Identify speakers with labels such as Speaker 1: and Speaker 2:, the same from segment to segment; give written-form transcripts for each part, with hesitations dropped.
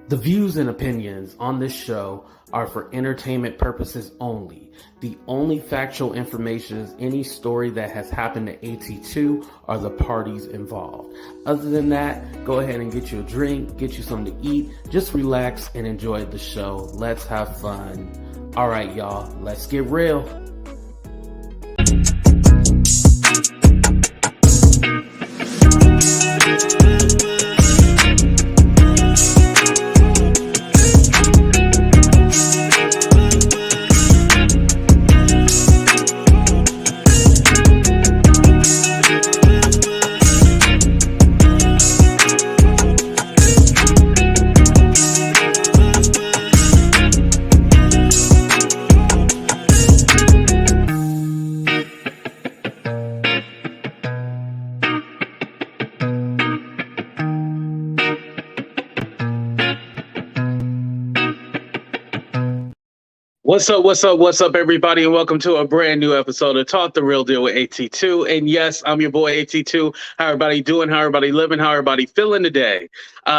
Speaker 1: The views and opinions on this show are for entertainment purposes only. The only factual information is any story that has happened to AT2 or the parties involved. Other than that, go ahead and get you a drink, get you something to eat, just relax and enjoy the show. Let's have fun. All right, y'all, let's get real. What's up, everybody, and welcome to a brand new episode of Talk the Real Deal with AT2. And yes, I'm your boy AT2. How everybody doing? How everybody living? How everybody feeling today?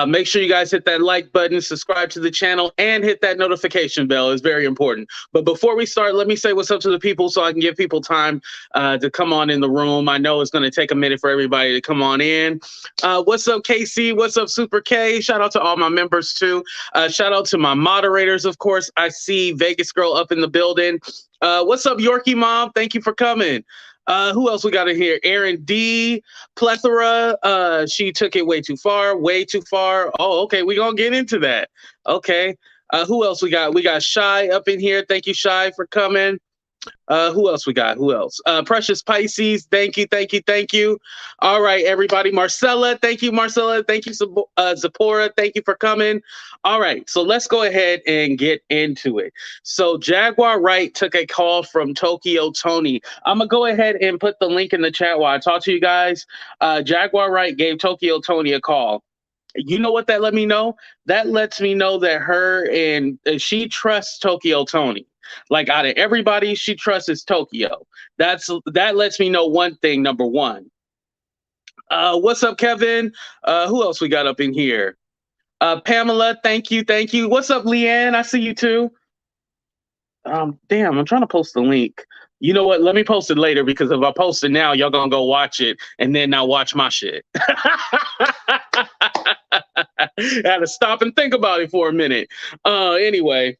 Speaker 1: Make sure you guys hit that like button, subscribe to the channel, and hit that notification bell. It's very important. But before we start, let me say what's up to the people so I can give people time to come on in the room. I know it's going to take a minute for everybody to come on in. What's up, KC? What's up, Super K? Shout out to all my members, too. Shout out to my moderators, of course. I see Vegas Girl up in the building. What's up, Yorkie Mom? Thank you for coming. Who else we got in here? Aaron D, Plethora. She took it way too far. Oh, okay. We're going to get into that. Okay. Who else we got? We got Shy up in here. Thank you, Shy, for coming. Who else we got? Who else? Precious Pisces. Thank you. All right, everybody. Marcella. Thank you, Marcella. Thank you, Zipporah. Thank you for coming. All right, so let's go ahead and get into it. So Jaguar Wright took a call from Tokyo Toni. I'm going to go ahead and put the link in the chat while I talk to you guys. Jaguar Wright gave Tokyo Toni a call. You know what that let me know? That lets me know that she trusts Tokyo Toni. Like, out of everybody she trusts is Tokyo. That lets me know one thing, number one. What's up, Kevin? Who else we got up in here? Pamela, thank you. What's up, Leanne? I see you too. Damn, I'm trying to post the link. You know what? Let me post it later, because if I post it now, y'all gonna go watch it and then not watch my shit. I had to stop and think about it for a minute. Anyway.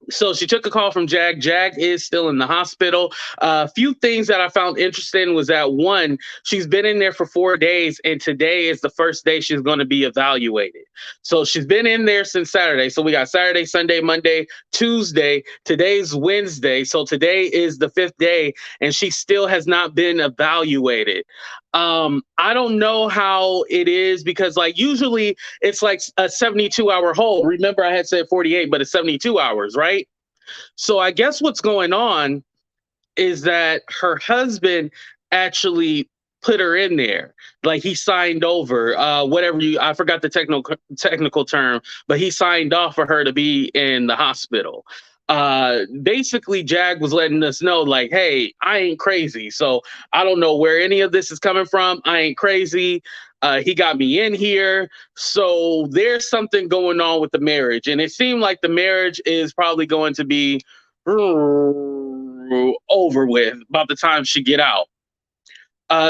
Speaker 1: So she took a call from Jag. Jag is still in the hospital. A few things that I found interesting was that, one, she's been in there for 4 days, and today is the first day she's going to be evaluated. So she's been in there since Saturday. So we got Saturday, Sunday, Monday, Tuesday. Today's Wednesday. So today is the 5th day, and she still has not been evaluated. I don't know how it is, because like usually it's like a 72-hour hold. Remember, I had said 48, but it's 72 hours, right? So I guess what's going on is that her husband actually put her in there. Like, he signed over, I forgot the technical term, but he signed off for her to be in the hospital. Basically, Jag was letting us know, like, hey, I ain't crazy. So I don't know where any of this is coming from. I ain't crazy. He got me in here. So there's something going on with the marriage. And it seemed like the marriage is probably going to be over with about the time she get out.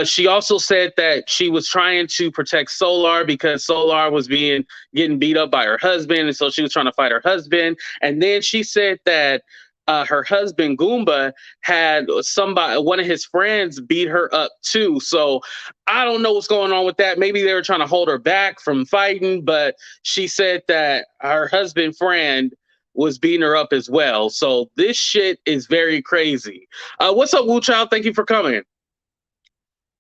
Speaker 1: She also said that she was trying to protect Solar because Solar was getting beat up by her husband, and so she was trying to fight her husband. And then she said that her husband Goomba had one of his friends beat her up too. So I don't know what's going on with that. Maybe they were trying to hold her back from fighting, but she said that her husband friend was beating her up as well. So this shit is very crazy. What's up, Wu Child? Thank you for coming.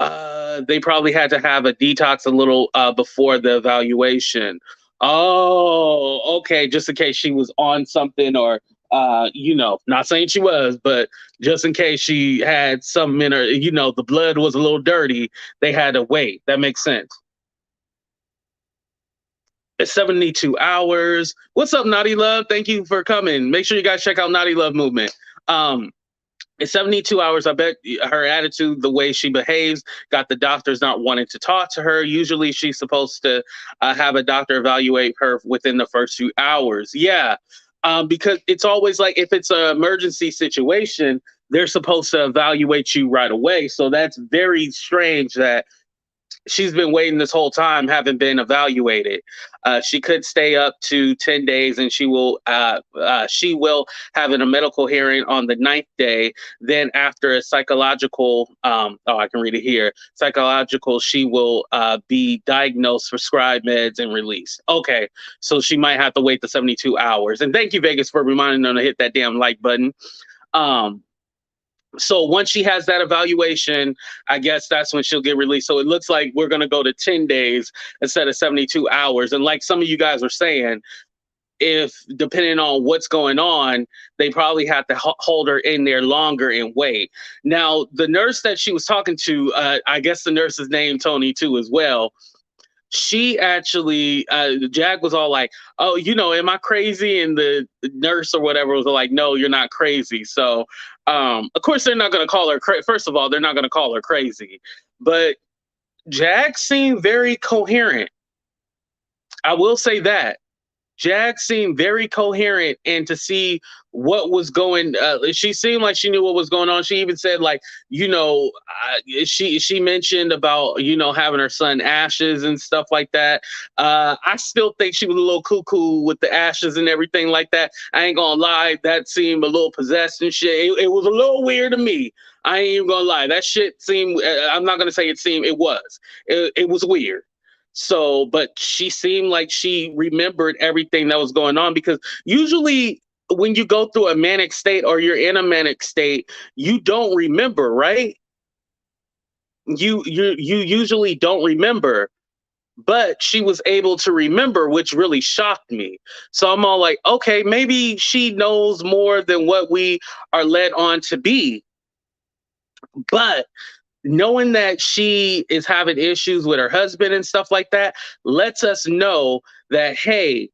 Speaker 1: They probably had to have a detox a little before the evaluation. Oh, okay. Just in case she was on something, or not saying she was, but just in case she had something in her, the blood was a little dirty, they had to wait. That makes sense. It's 72 hours. What's up, Naughty Love? Thank you for coming. Make sure you guys check out Naughty Love Movement. In 72 hours, I bet her attitude, the way she behaves, got the doctors not wanting to talk to her. Usually, she's supposed to have a doctor evaluate her within the first few hours. Yeah, because it's always like if it's an emergency situation, they're supposed to evaluate you right away. So that's very strange that she's been waiting this whole time, haven't been evaluated. She could stay up to 10 days, and she will have a medical hearing on the ninth day. Then after a psychological, I can read it here. Psychological, she will be diagnosed, prescribed meds, and released. Okay, so she might have to wait the 72 hours. And thank you, Vegas, for reminding them to hit that damn like button. So once she has that evaluation, I guess that's when she'll get released. So it looks like we're going to go to 10 days instead of 72 hours. And like some of you guys were saying, if depending on what's going on, they probably have to hold her in there longer and wait. Now, the nurse that she was talking to, I guess the nurse is named Toni too as well. She actually, Jag was all like, oh, am I crazy? And the nurse or whatever was like, no, you're not crazy. So, of course, they're not going to call her first of all, they're not going to call her crazy. But Jag seemed very coherent. I will say that. Jag seemed very coherent, and to see what was going, she seemed like she knew what was going on. She even said, like, she mentioned about having her son ashes and stuff like that. I still think she was a little cuckoo with the ashes and everything like that. I ain't gonna lie, that seemed a little possessed and shit. It was a little weird to me. I ain't even gonna lie. That shit seemed. I'm not gonna say it seemed. It was. It was weird. So, but she seemed like she remembered everything that was going on, because usually when you go through a manic state or you're in a manic state, you don't remember, right? You usually don't remember, but she was able to remember, which really shocked me. So I'm all like, okay, maybe she knows more than what we are led on to be. But knowing that she is having issues with her husband and stuff like that lets us know that, hey,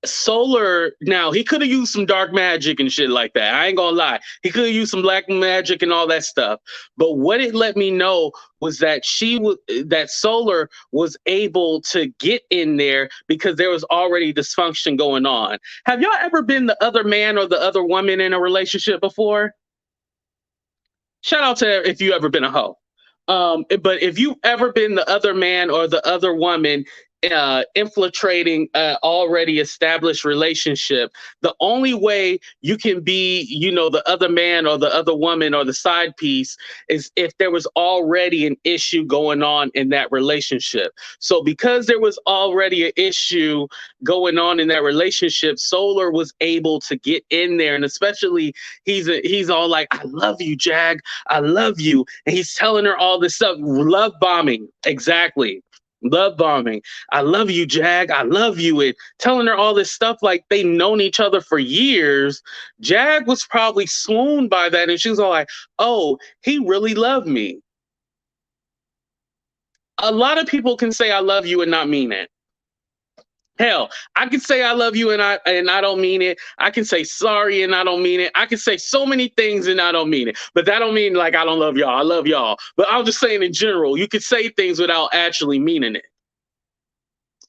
Speaker 1: Solar, now he could have used some dark magic and shit like that. I ain't gonna lie. He could have used some black magic and all that stuff. But what it let me know was that that Solar was able to get in there because there was already dysfunction going on. Have y'all ever been the other man or the other woman in a relationship before? Shout out to if you ever been a hoe. But if you've ever been the other man or the other woman infiltrating an already established relationship, the only way you can be, the other man or the other woman or the side piece is if there was already an issue going on in that relationship. So because there was already an issue going on in that relationship, Solar was able to get in there. And especially he's all like, I love you, Jag. I love you. And he's telling her all this stuff. Love bombing. Exactly. Love bombing. I love you, Jag. I love you. And telling her all this stuff like they've known each other for years. Jag was probably swooned by that. And she was all like, oh, he really loved me. A lot of people can say I love you and not mean it. Hell, I can say I love you and I don't mean it. I can say sorry and I don't mean it. I can say so many things and I don't mean it. But that don't mean like I don't love y'all. I love y'all. But I'm just saying in general, you could say things without actually meaning it.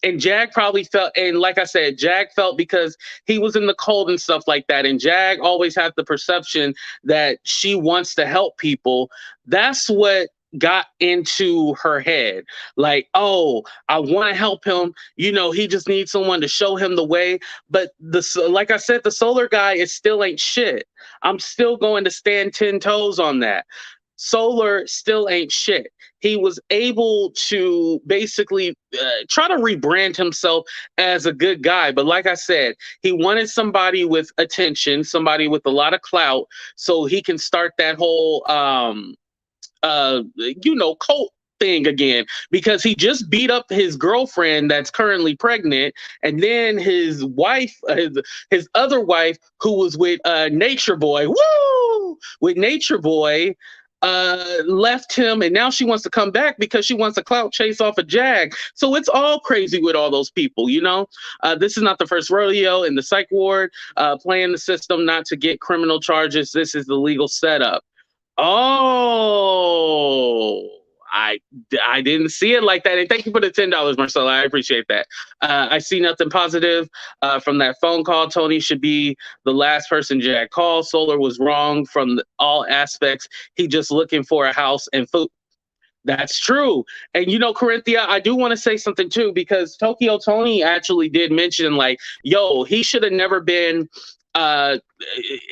Speaker 1: And Jag probably felt, and like I said, Jag felt because he was in the cold and stuff like that. And Jag always had the perception that she wants to help people. That's what got into her head. Like, oh, I want to help him. He just needs someone to show him the way. But like I said, the Solar guy is still ain't shit. I'm still going to stand 10 toes on that. Solar still ain't shit. He was able to basically try to rebrand himself as a good guy. But like I said, he wanted somebody with attention, somebody with a lot of clout, so he can start that whole cult thing again, because he just beat up his girlfriend that's currently pregnant, and then his wife, his other wife, who was with Nature Boy, with Nature Boy, left him, and now she wants to come back because she wants a clout chase off a Jag. So it's all crazy with all those people, you know. This is not the first rodeo in the psych ward, playing the system not to get criminal charges. This is the legal setup. Oh, I didn't see it like that. And thank you for the $10, Marcella. I appreciate that. I see nothing positive from that phone call. Toni should be the last person Jag called. Solar was wrong from all aspects. He just looking for a house and food. That's true. And you know, Corinthia, I do want to say something too, because Tokyo Toni actually did mention, like, yo, he should have never been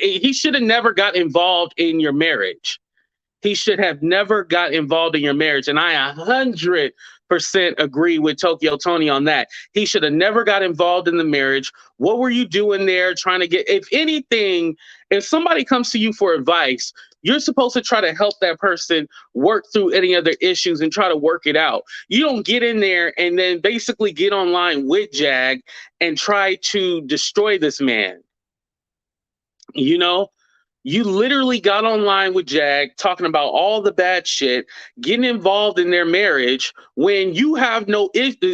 Speaker 1: he should have never got involved in your marriage. He should have never got involved in your marriage. And I 100% agree with Tokyo Toni on that. He should have never got involved in the marriage. What were you doing there trying to get, if anything, if somebody comes to you for advice, you're supposed to try to help that person work through any other issues and try to work it out. You don't get in there and then basically get online with Jag and try to destroy this man. You know, you literally got online with Jag talking about all the bad shit, getting involved in their marriage when you have not no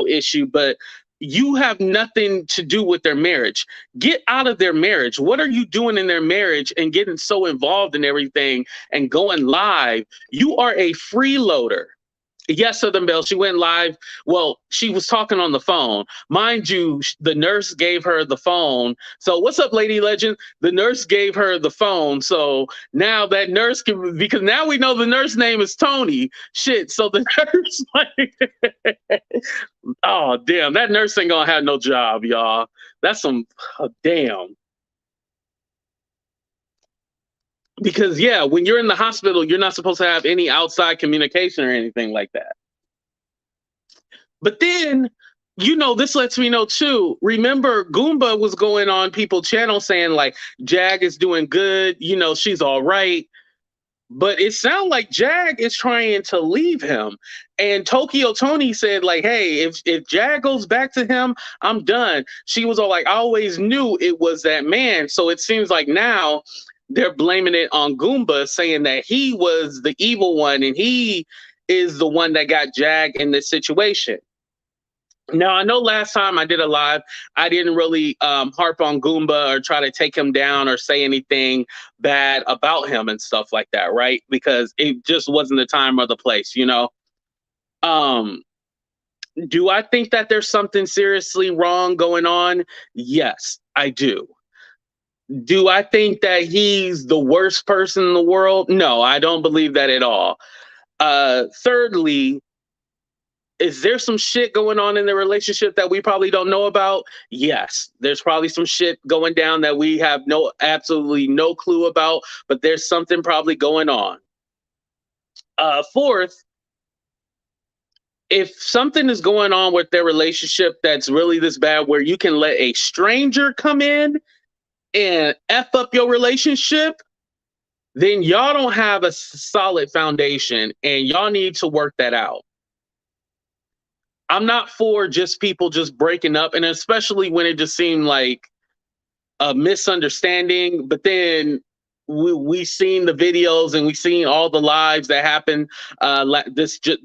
Speaker 1: issue, but you have nothing to do with their marriage. Get out of their marriage. What are you doing in their marriage and getting so involved in everything and going live? You are a freeloader. Yes, Southern Belle, she went live. Well, she was talking on the phone. Mind you, the nurse gave her the phone. So what's up, Lady Legend? The nurse gave her the phone. So now that nurse can, because now we know the nurse name is Toni. Shit, so the nurse, like, oh, damn, that nurse ain't gonna have no job, y'all. That's some, damn. Because, yeah, when you're in the hospital, you're not supposed to have any outside communication or anything like that. But then, you know, this lets me know, too, remember, Goomba was going on people's channel saying, like, Jag is doing good, you know, she's all right. But it sounds like Jag is trying to leave him. And Tokyo Toni said, like, hey, if Jag goes back to him, I'm done. She was all like, I always knew it was that man. So it seems like now they're blaming it on Goomba, saying that he was the evil one and he is the one that got Jag in this situation. Now, I know last time I did a live, I didn't really harp on Goomba or try to take him down or say anything bad about him and stuff like that, right? Because it just wasn't the time or the place, you know? Do I think that there's something seriously wrong going on? Yes, I do. Do I think that he's the worst person in the world? No, I don't believe that at all. Thirdly, is there some shit going on in the relationship that we probably don't know about? Yes, there's probably some shit going down that we have absolutely no clue about, but there's something probably going on. Fourth, if something is going on with their relationship that's really this bad, where you can let a stranger come in and F up your relationship, then y'all don't have a solid foundation and y'all need to work that out. I'm not for just people just breaking up, and especially when it just seemed like a misunderstanding, but then we seen the videos and we seen all the lives that happened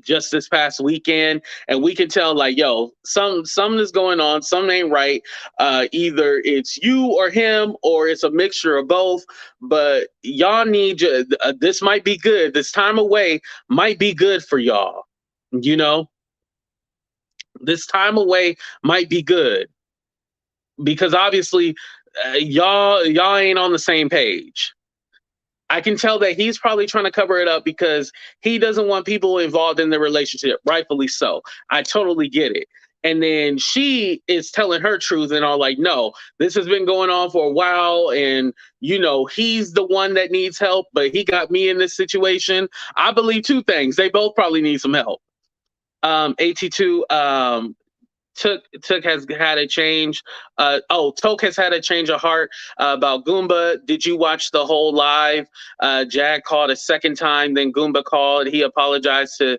Speaker 1: just this past weekend, and we can tell, like, yo, something is going on, something ain't right. Either it's you or him, or it's a mixture of both. But y'all need this might be good. This time away might be good for y'all. You know, this time away might be good, because obviously y'all ain't on the same page. I can tell that he's probably trying to cover it up because he doesn't want people involved in the relationship, rightfully so. I totally get it. And then she is telling her truth and all, like, no, this has been going on for a while, and, you know, he's the one that needs help, but he got me in this situation. I believe two things. They both probably need some help. AT2, Took has had a change. Toke has had a change of heart about Goomba. Did you watch the whole live? Jag called a second time, then Goomba called. He apologized to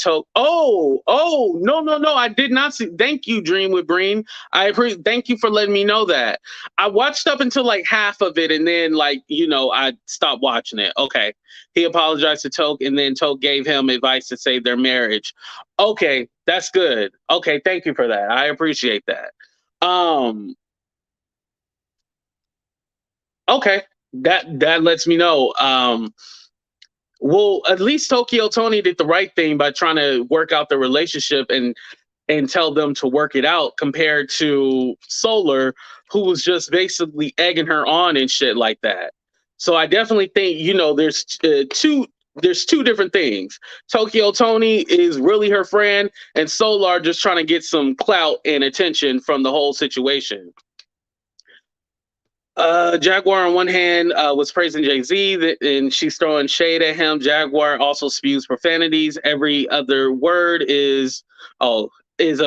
Speaker 1: Toke. No, I did not see. Thank you, Dream with Breen. Thank you for letting me know that. I watched up until like half of it, and then I stopped watching it. Okay, he apologized to Toke, and then Toke gave him advice to save their marriage. Okay, that's good. Okay, thank you for that. I appreciate that. Okay, that lets me know. Well, at least Tokyo Toni did the right thing by trying to work out the relationship and tell them to work it out, compared to Solar, who was just basically egging her on and shit like that. So I definitely think, there's two different things. Tokyo Toni is really her friend, and Solar just trying to get some clout and attention from the whole situation. Jaguar on one hand was praising Jay-Z, and she's throwing shade at him. Jaguar also spews profanities. Every other word is a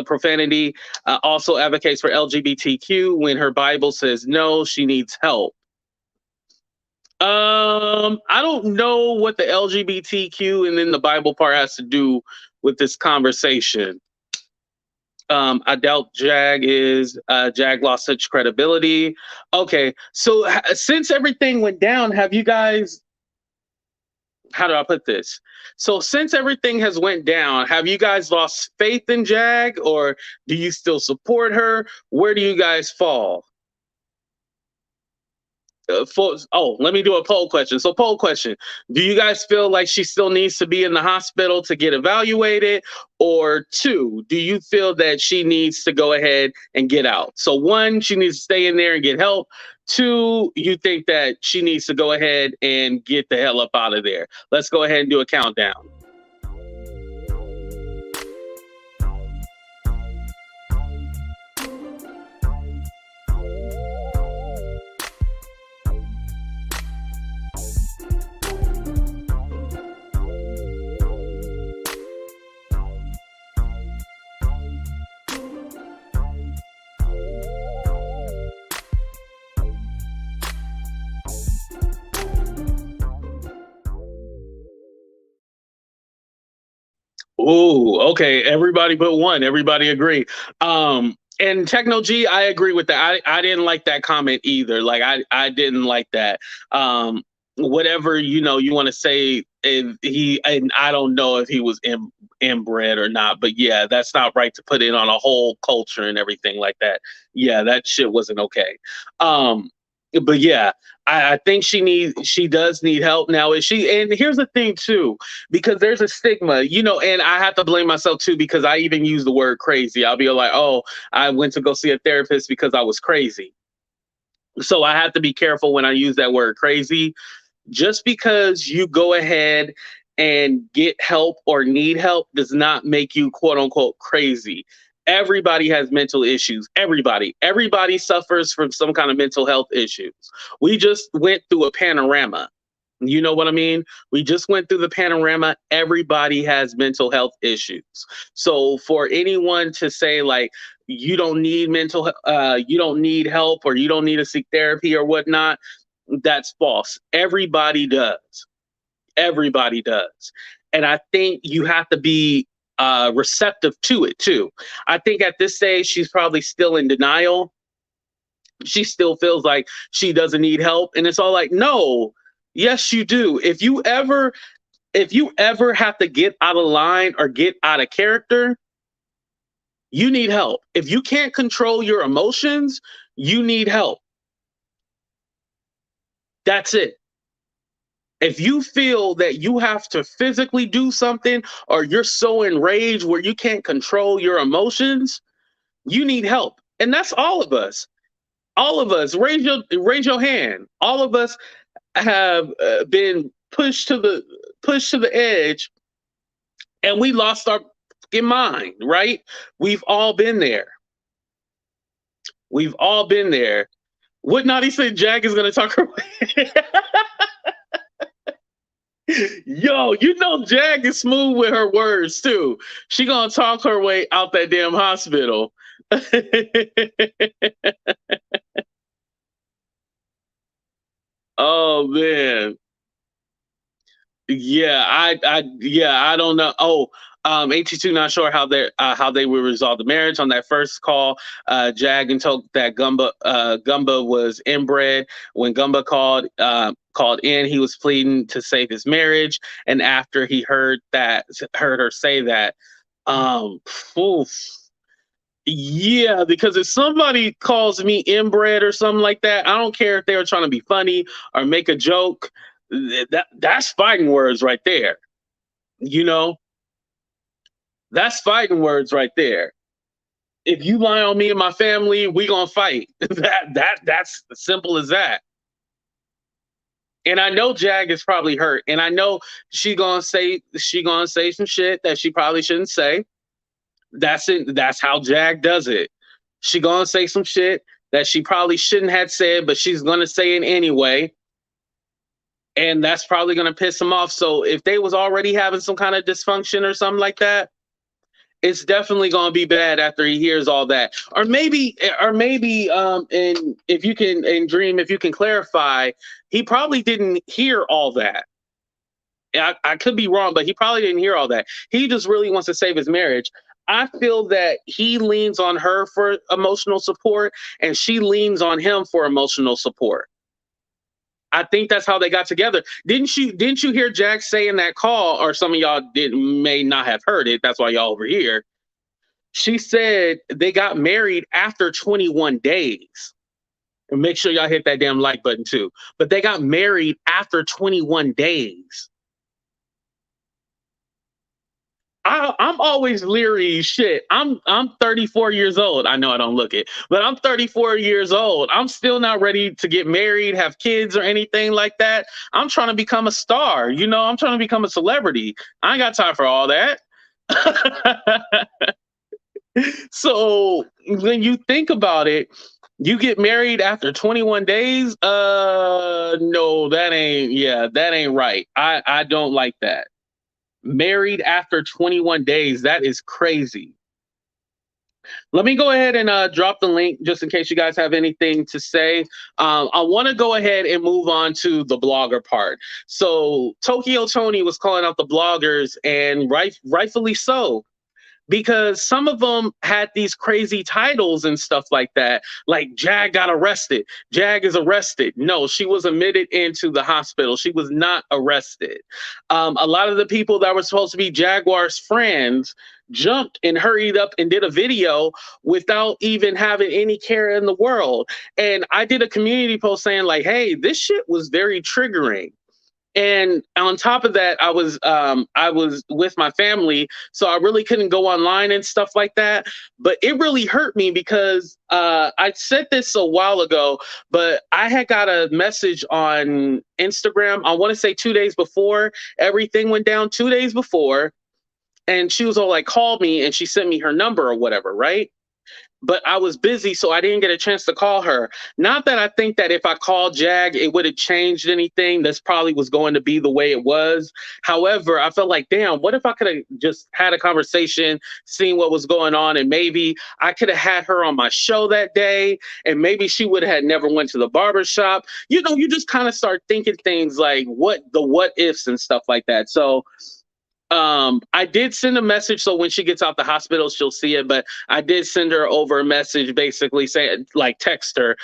Speaker 1: profanity. Also advocates for LGBTQ when her Bible says no, she needs help. I don't know what the LGBTQ and then the Bible part has to do with this conversation. I doubt Jag lost such credibility. Okay, so since everything went down, have you guys, how do I put this? So since everything has went down, have you guys lost faith in Jag, or do you still support her? Where do you guys fall? Let me do a poll question. So poll question, do you guys feel like she still needs to be in the hospital to get evaluated? Or two, do you feel that she needs to go ahead and get out? So one, she needs to stay in there and get help. Two, you think that she needs to go ahead and get the hell up out of there. Let's go ahead and do a countdown. Oh, okay. Everybody but one. Everybody agree. And Techno G, I agree with that. I didn't like that comment either. Like I didn't like that. Whatever you want to say, and I don't know if he was inbred or not, but yeah, that's not right to put it on a whole culture and everything like that. Yeah, that shit wasn't okay. But yeah, I think she does need help now. And here's the thing too, because there's a stigma, and I have to blame myself too, because I even use the word crazy. I'll be like, oh, I went to go see a therapist because I was crazy. So I have to be careful when I use that word crazy. Just because you go ahead and get help or need help does not make you quote unquote crazy. Everybody has mental issues. Everybody suffers from some kind of mental health issues. We just went through a panorama. You know what I mean? We just went through the panorama. Everybody has mental health issues. So for anyone to say like, you don't need you don't need help, or you don't need to seek therapy or whatnot, that's false. Everybody does. Everybody does. And I think you have to be receptive to it too. I think at this stage, she's probably still in denial. She still feels like she doesn't need help. And it's all like, no, yes, you do. If you ever have to get out of line or get out of character, you need help. If you can't control your emotions, you need help. That's it. If you feel that you have to physically do something, or you're so enraged where you can't control your emotions, you need help. And that's all of us. All of us. Raise your hand. All of us have been pushed to the edge, and we lost our fucking mind, right? We've all been there. We've all been there. Would not he say Jag is gonna talk her way? Yo, Jag is smooth with her words too. She gonna talk her way out that damn hospital. Oh man. I don't know. Oh, 82 not sure how they would resolve the marriage. On that first call, Jag and told that Gumba was inbred. When Gumba called in, he was pleading to save his marriage. And after he heard her say that, um oof, yeah, because if somebody calls me inbred or something like that, I don't care if they were trying to be funny or make a joke. That's fighting words right there. You know, that's fighting words right there. If you lie on me and my family, we gonna fight. That's as simple as that. And I know Jag is probably hurt, and I know she gonna say some shit that she probably shouldn't say. That's it. That's how Jag does it. She gonna say some shit that she probably shouldn't have said, but she's gonna say it anyway, and that's probably gonna piss him off. So if they was already having some kind of dysfunction or something like that, it's definitely gonna be bad after he hears all that. Or maybe, and if you can, and Dream, if you can clarify, he probably didn't hear all that. I could be wrong, but he probably didn't hear all that. He just really wants to save his marriage. I feel that he leans on her for emotional support and she leans on him for emotional support. I think that's how they got together. Didn't you hear Jack say in that call, or some of y'all may not have heard it, that's why y'all over here. She said they got married after 21 days. And make sure y'all hit that damn like button too. But they got married after 21 days. I'm always leery. Shit, I'm 34 years old. I know I don't look it, but I'm 34 years old. I'm still not ready to get married, have kids, or anything like that. I'm trying to become a star. I'm trying to become a celebrity. I ain't got time for all that. So when you think about it, you get married after 21 days. No, that ain't right. I don't like that. Married after 21 days. That is crazy. Let me go ahead and drop the link just in case you guys have anything to say. I want to go ahead and move on to the blogger part. So Tokyo Toni was calling out the bloggers, and rightfully so, because some of them had these crazy titles and stuff like that, like Jag got arrested. Jag is arrested. No, she was admitted into the hospital. She was not arrested. A lot of the people that were supposed to be Jaguar's friends jumped and hurried up and did a video without even having any care in the world. And I did a community post saying like, hey, this shit was very triggering. And on top of that, I was with my family, so I really couldn't go online and stuff like that. But it really hurt me because I said this a while ago, but I had got a message on Instagram. I want to say 2 days before everything went down, 2 days before, and she was all like, "Call me," and she sent me her number or whatever, right? But I was busy, so I didn't get a chance to call her. Not that I think that if I called Jag, it would have changed anything. This probably was going to be the way it was. However, I felt like, damn, what if I could have just had a conversation, seen what was going on, and maybe I could have had her on my show that day, and maybe she would have never went to the barber shop. You just kind of start thinking things like what ifs and stuff like that. So I did send a message, so when she gets out the hospital, she'll see it. But I did send her over a message, basically saying, like, text her,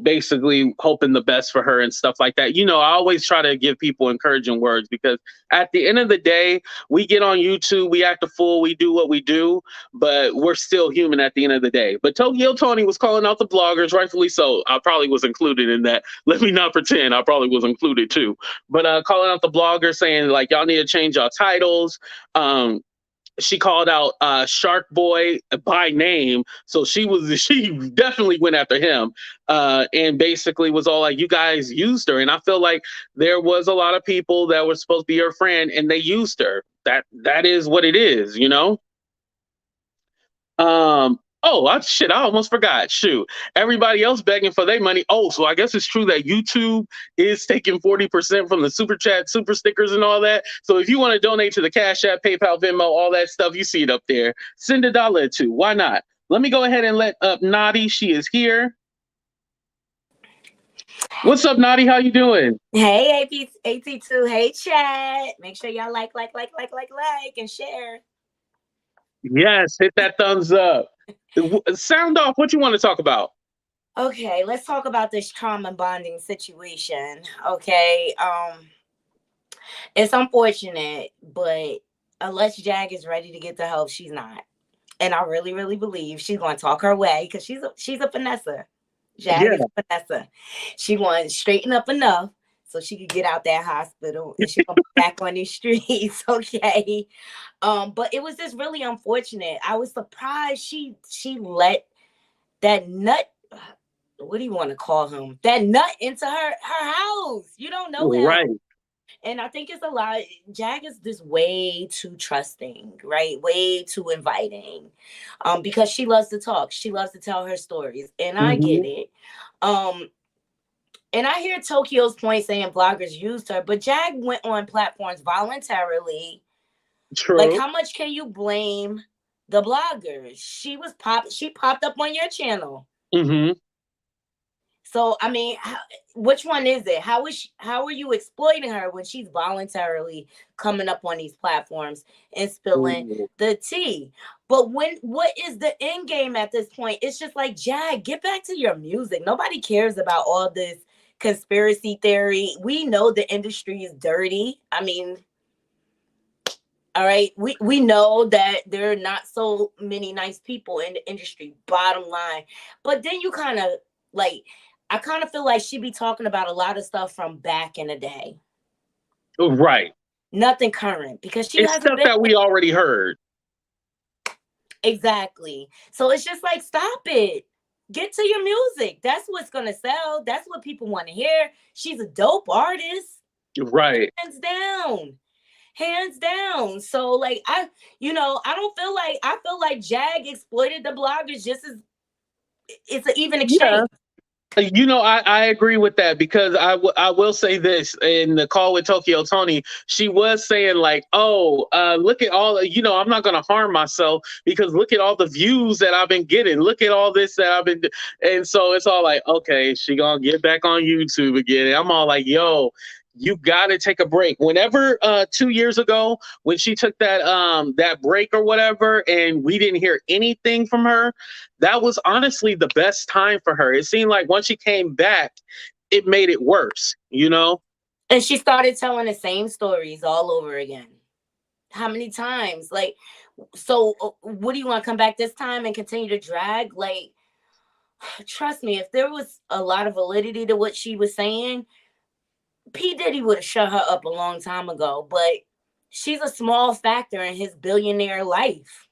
Speaker 1: basically hoping the best for her and stuff like that. I always try to give people encouraging words because at the end of the day, we get on YouTube, we act a fool, we do what we do, but we're still human at the end of the day. But Tokyo Toni was calling out the bloggers, rightfully so. I probably was included in that. Let me not pretend I probably was included too. But calling out the bloggers, saying like, y'all need to change y'all titles. She called out Shark Boy by name, so she definitely went after him, and basically was all like, you guys used her. And I feel like there was a lot of people that were supposed to be her friend and they used her. That is what it is. I almost forgot. Shoot. Everybody else begging for their money. Oh, so I guess it's true that YouTube is taking 40% from the super chat, super stickers, and all that. So if you want to donate to the Cash App, PayPal, Venmo, all that stuff, you see it up there. Send $1 or $2. Why not? Let me go ahead and let up Nadi. She is here. What's up, Nadi? How you doing?
Speaker 2: Hey, AT2. Hey, chat. Make sure y'all like, and share.
Speaker 1: Yes, hit that thumbs up. Sound off. What you want to talk about?
Speaker 2: Okay, let's talk about this trauma bonding situation. Okay, it's unfortunate, but unless Jag is ready to get the help, she's not. And I really, really believe she's going to talk her way because she's a finesser. Jag is a finesser. She wants to straighten up enough so she could get out that hospital and she gonna be back on these streets. Okay. But it was just really unfortunate. I was surprised she let that nut, what do you want to call him? That nut into her house. You don't know him.
Speaker 1: Right.
Speaker 2: And I think it's a lot. Jag is just way too trusting, right? Way too inviting. Because she loves to talk. She loves to tell her stories. And I get it. And I hear Tokyo's point saying bloggers used her, but Jag went on platforms voluntarily.
Speaker 1: True.
Speaker 2: Like, how much can you blame the bloggers? She popped up on your channel. So, I mean, which one is it? How are you exploiting her when she's voluntarily coming up on these platforms and spilling the tea? But what is the end game at this point? It's just like, Jag, get back to your music. Nobody cares about all this conspiracy theory. We know the industry is dirty. I mean, all right, we know that there are not so many nice people in the industry, bottom line. But then you kind of like, I kind of feel like she be talking about a lot of stuff from back in the day.
Speaker 1: Right.
Speaker 2: Nothing current because she
Speaker 1: it's
Speaker 2: hasn't
Speaker 1: stuff
Speaker 2: been
Speaker 1: that we already heard.
Speaker 2: Exactly. So it's just like, stop it. Get to your music. That's what's going to sell. That's what people want to hear. She's a dope artist.
Speaker 1: Right.
Speaker 2: Hands down. Hands down. So like, I feel like Jag exploited the bloggers just as it's an even exchange.
Speaker 1: You know, I agree with that because I will say this in the call with Tokyo Toni, she was saying like, oh, look at all, I'm not going to harm myself because look at all the views that I've been getting. Look at all this that I've been. And so it's all like, okay, she going to get back on YouTube again. And I'm all like, yo, you got to take a break. Whenever 2 years ago, when she took that break or whatever, and we didn't hear anything from her, that was honestly the best time for her. It seemed like once she came back, it made it worse,
Speaker 2: And she started telling the same stories all over again. How many times? Like, so what do you want to come back this time and continue to drag? Like, trust me, if there was a lot of validity to what she was saying, P. Diddy would have shut her up a long time ago, but she's a small factor in his billionaire life.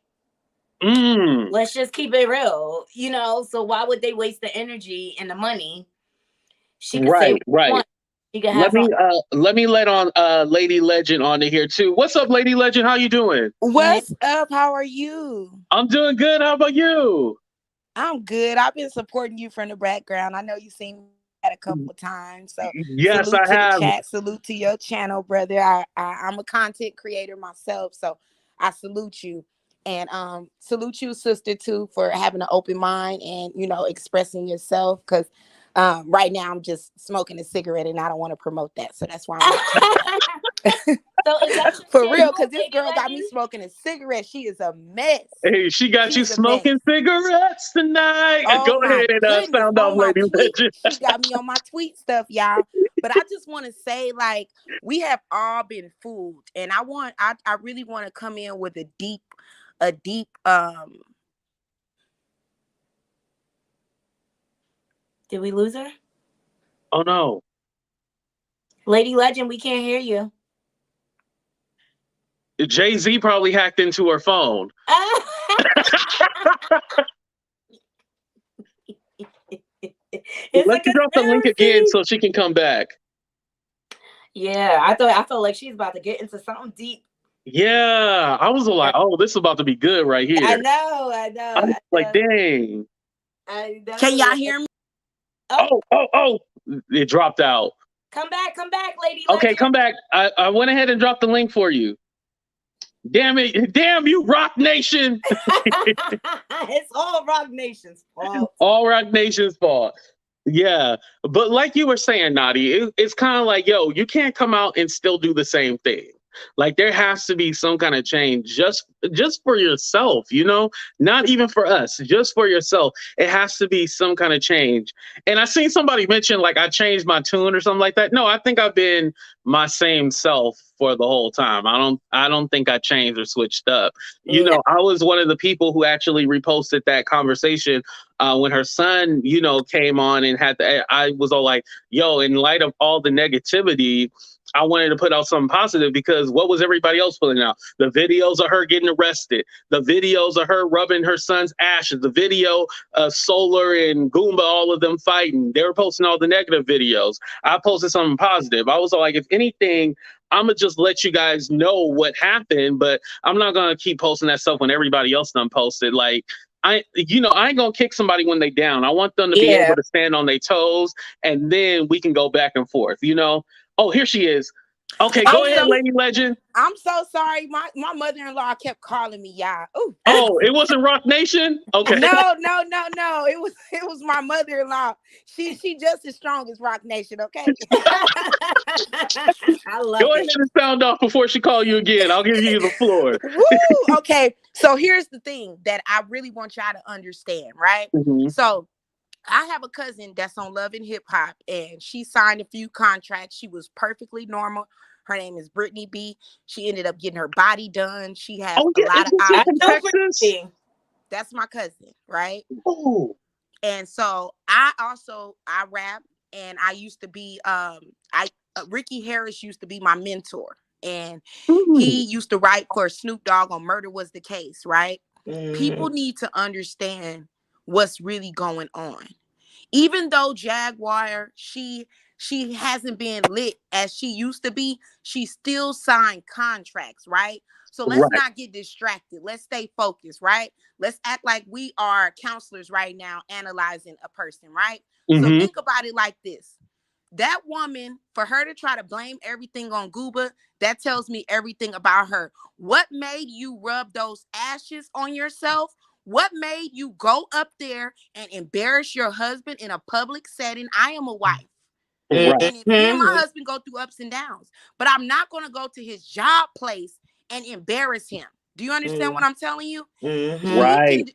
Speaker 2: Let's just keep it real, so why would they waste the energy and the money? She could say
Speaker 1: right.
Speaker 2: She could have
Speaker 1: let me let on Lady Legend on to here too. What's up, Lady Legend? How you doing?
Speaker 3: What's up? How are you?
Speaker 1: I'm doing good. How about you?
Speaker 3: I'm good. I've been supporting you from the background. I know you've seen me a couple of times. So
Speaker 1: yes,
Speaker 3: salute
Speaker 1: I
Speaker 3: to
Speaker 1: have.
Speaker 3: The chat. Salute to your channel, brother. I'm a content creator myself, so I salute you. And salute you, sister, too, for having an open mind and, expressing yourself. Because right now I'm just smoking a cigarette and I don't want to promote that. So that's why I'm
Speaker 2: So is that
Speaker 3: for real, because this girl got me smoking a cigarette. She is a mess.
Speaker 1: Hey, she got you smoking cigarettes tonight.
Speaker 3: Oh,
Speaker 1: go ahead and sound off, Lady Legend.
Speaker 3: She got me on my tweet stuff, y'all. But I just want to say, like, we have all been fooled. And I really want to come in with a deep
Speaker 2: Did we lose her?
Speaker 1: Oh no.
Speaker 2: Lady Legend, we can't hear you.
Speaker 1: Jay-Z probably hacked into her phone. Let's drop the link again so she can come back.
Speaker 2: Yeah, I felt like she's about to get into something deep.
Speaker 1: Yeah, I was like, oh, this is about to be good right here.
Speaker 2: I know.
Speaker 1: I was like, dang.
Speaker 2: I know.
Speaker 3: Can y'all hear me?
Speaker 1: Oh, it dropped out.
Speaker 2: Come back, Lady Legend.
Speaker 1: Okay, come back. I went ahead and dropped the link for you. Damn it. Damn you, Rock Nation.
Speaker 2: It's all Rock Nation's fault.
Speaker 1: All Rock Nation's fault. Yeah. But like you were saying, Nadi, it's kind of like, yo, you can't come out and still do the same thing. Like there has to be some kind of change just for yourself, you know, not even for us, just for yourself. It has to be some kind of change. And I seen somebody mention like I changed my tune or something like that. No, I think I've been my same self for the whole time. I don't think I changed or switched up. You know, I was one of the people who actually reposted that conversation when her son, you know, came on and I was all like, yo, in light of all the negativity, I wanted to put out something positive because what was everybody else putting out? The videos of her getting arrested, the videos of her rubbing her son's ashes, the video of Solar and Goomba, all of them fighting. They were posting all the negative videos. I posted something positive. I was like, if anything, I'm going to just let you guys know what happened, but I'm not going to keep posting that stuff when everybody else done posted. Like, I ain't gonna kick somebody when they down. I want them to be able to stand on their toes, and then we can go back and forth. You know. Oh, here she is. Okay, go ahead, Lady Legend.
Speaker 3: I'm so sorry. My mother-in-law kept calling me, y'all. Ooh.
Speaker 1: Oh, it wasn't Rock Nation? Okay.
Speaker 3: No. It was my mother-in-law. She just as strong as Rock Nation, okay?
Speaker 2: I love
Speaker 1: Go ahead and sound off before she call you again. I'll give you the floor.
Speaker 3: Woo! Okay. So here's the thing that I really want y'all to understand, right?
Speaker 1: Mm-hmm.
Speaker 3: So I have a cousin that's on Love and Hip Hop, and she signed a few contracts. She was perfectly normal. Her name is Brittany B. She ended up getting her body done. She has a lot of
Speaker 1: options.
Speaker 3: That's my cousin, right?
Speaker 1: Oh.
Speaker 3: And so I rap, and I used to be Ricky Harris used to be my mentor, and he used to write for Snoop Dogg on Murder Was the Case, right? People need to understand what's really going on. Even though Jaguar, she hasn't been lit as she used to be, she still signed contracts, right? So let's not get distracted. Let's stay focused, right? Let's act like we are counselors right now analyzing a person, right? So think about it like this. That woman, for her to try to blame everything on Gooba, that tells me everything about her. What made you rub those ashes on yourself? What made you go up there and embarrass your husband in a public setting? I am a wife.
Speaker 1: Right.
Speaker 3: And if me and my husband go through ups and downs, but I'm not going to go to his job place and embarrass him. Do you understand what I'm telling you?
Speaker 1: Right.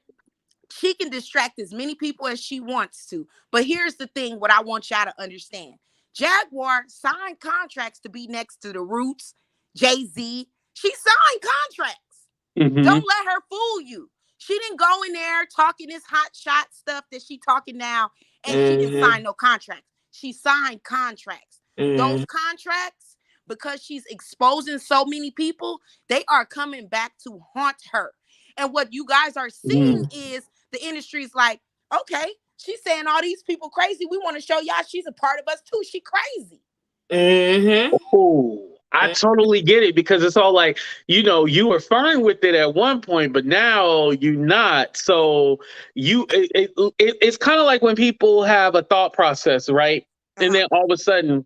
Speaker 3: She can distract as many people as she wants to. But here's the thing, what I want y'all to understand. Jaguar signed contracts to be next to the Roots, Jay-Z. She signed contracts. Don't let her fool you. She didn't go in there talking this hot shot stuff that she talking now, and she didn't sign no contracts. She signed contracts. Those contracts, because she's exposing so many people, they are coming back to haunt her. And what you guys are seeing is the industry's like, okay, she's saying all these people crazy. We want to show y'all she's a part of us too. She crazy.
Speaker 1: Oh, I totally get it, because it's all like, you know, you were fine with it at one point, but now you're not. So it's kind of like when people have a thought process, right? And then all of a sudden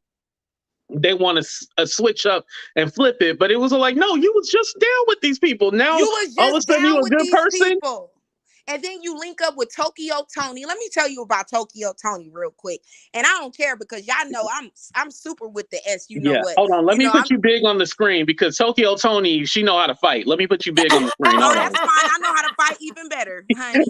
Speaker 1: they want to switch up and flip it. But it was like, no, you was just down with these people. Now all of a sudden you're a good person.
Speaker 3: People. And then you link up with Tokyo Toni. Let me tell you about Tokyo Toni real quick. And I don't care, because y'all know I'm super with the S. You know what?
Speaker 1: Hold on. Let me put you big on the screen, because Tokyo Toni, she know how to fight. Let me put you big on the screen.
Speaker 3: Oh, that's fine. I know how to fight even better, honey.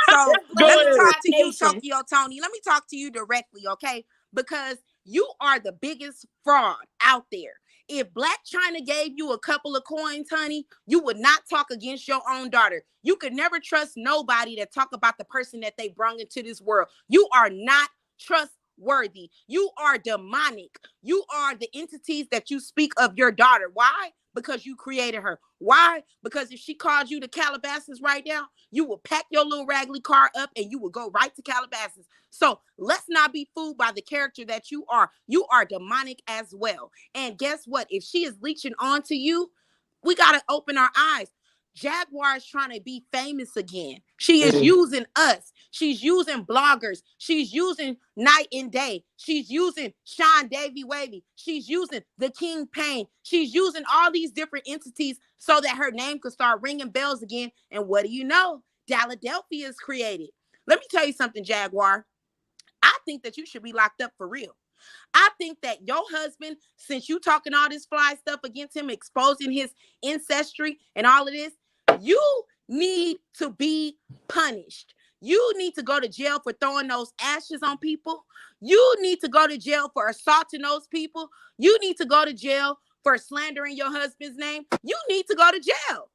Speaker 3: So let me talk to you, Tokyo Toni. Let me talk to you directly, okay? Because you are the biggest fraud out there. If Black China gave you a couple of coins, honey, you would not talk against your own daughter. You could never trust nobody that talk about the person that they brung into this world. You are not trustworthy. You are demonic. You are the entities that you speak of your daughter. Why? Because you created her. Why? Because if she called you to Calabasas right now, you will pack your little raggedy car up and you will go right to Calabasas. So let's not be fooled by the character that you are. You are demonic as well. And guess what? If she is leeching onto you, we got to open our eyes. Jaguar is trying to be famous again. She is using us. She's using bloggers. She's using Night and Day. She's using Sean Davy Wavy. She's using the King Payne. She's using all these different entities so that her name could start ringing bells again. And what do you know? Philadelphia is created. Let me tell you something, Jaguar. I think that you should be locked up for real. I think that your husband, since you talking all this fly stuff against him, exposing his ancestry and all of this, you need to be punished. You need to go to jail for throwing those ashes on people. You need to go to jail for assaulting those people. You need to go to jail for slandering your husband's name. You need to go to jail.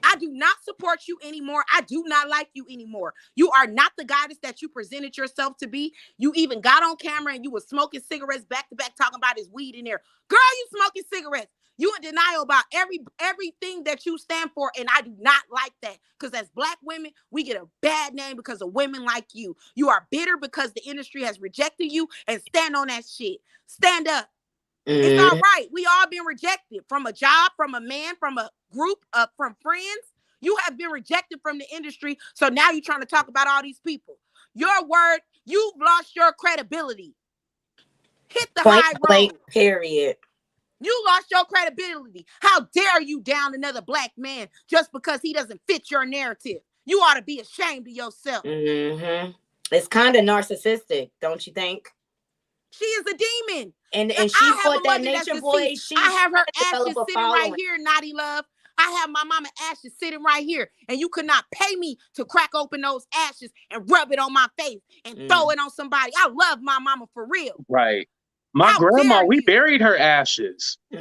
Speaker 3: I do not support you anymore. I do not like you anymore. You are not the goddess that you presented yourself to be. You even got on camera and you were smoking cigarettes back to back, talking about his weed in there. Girl, you smoking cigarettes. You in denial about everything that you stand for, and I do not like that. Because as Black women, we get a bad name because of women like you. You are bitter because the industry has rejected you, and stand on that shit. Stand up. It's all right. We all been rejected from a job, from a man, from a group, from friends. You have been rejected from the industry. So now you're trying to talk about all these people. Your word, you've lost your credibility. Hit the high road.
Speaker 2: Period.
Speaker 3: You lost your credibility. How dare you down another Black man just because he doesn't fit your narrative? You ought to be ashamed of yourself.
Speaker 2: It's kind of narcissistic, don't you think?
Speaker 3: She is a demon.
Speaker 2: And she fought that nature boy.
Speaker 3: I have her ashes sitting right here, Naughty Love. I have my mama ashes sitting right here. And you could not pay me to crack open those ashes and rub it on my face and throw it on somebody. I love my mama for real.
Speaker 1: Right. My grandma, we buried her ashes.
Speaker 3: How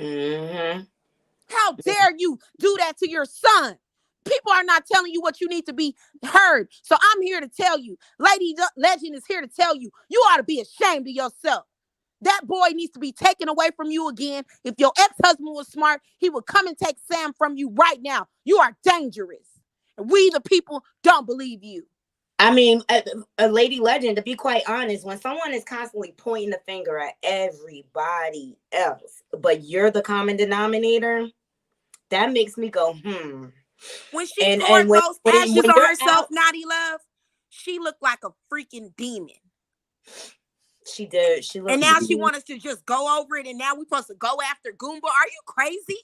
Speaker 3: dare you do that to your son? People are not telling you what you need to be heard. So I'm here to tell you, Lady Legend is here to tell you, you ought to be ashamed of yourself. That boy needs to be taken away from you again. If your ex-husband was smart, he would come and take Sam from you right now. You are dangerous. And we, the people, don't believe you.
Speaker 2: I mean, a Lady Legend, to be quite honest, when someone is constantly pointing the finger at everybody else, but you're the common denominator, that makes me go,
Speaker 3: When she poured those ashes on herself, Naughty Love, she looked like a freaking demon.
Speaker 2: She did.
Speaker 3: And now she wants us to just go over it, and now we're supposed to go after Goomba. Are you crazy?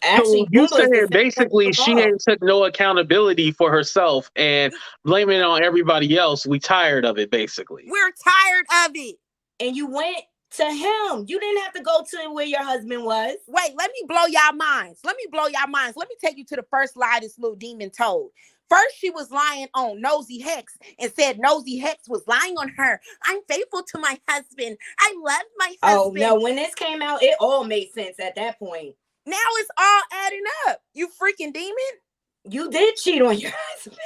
Speaker 1: Actually, so you said basically she ain't took no accountability for herself and blaming it on everybody else. We tired of it, basically.
Speaker 3: We're tired of it.
Speaker 2: And you went to him. You didn't have to go to where your husband was.
Speaker 3: Wait, let me blow y'all minds. Let me take you to the first lie this little demon told. First, she was lying on Nosy Hex and said Nosy Hex was lying on her. I'm faithful to my husband. I love my husband.
Speaker 2: Oh, no. When this came out, it all made sense at that point.
Speaker 3: Now it's all adding up. You freaking demon.
Speaker 2: You did cheat on your husband.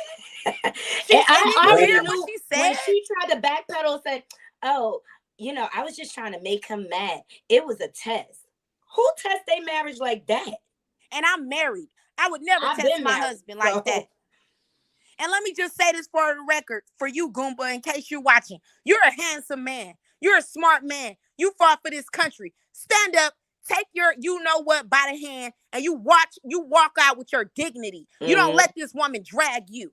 Speaker 3: I hear what she said.
Speaker 2: When she tried to backpedal, said, oh, I was just trying to make him mad. It was a test. Who tests their marriage like that?
Speaker 3: And I'm married. I would never test my husband like that. And let me just say this for the record, for you, Goomba, in case you're watching. You're a handsome man. You're a smart man. You fought for this country. Stand up, take your you-know-what by the hand, and you walk out with your dignity. You don't let this woman drag you.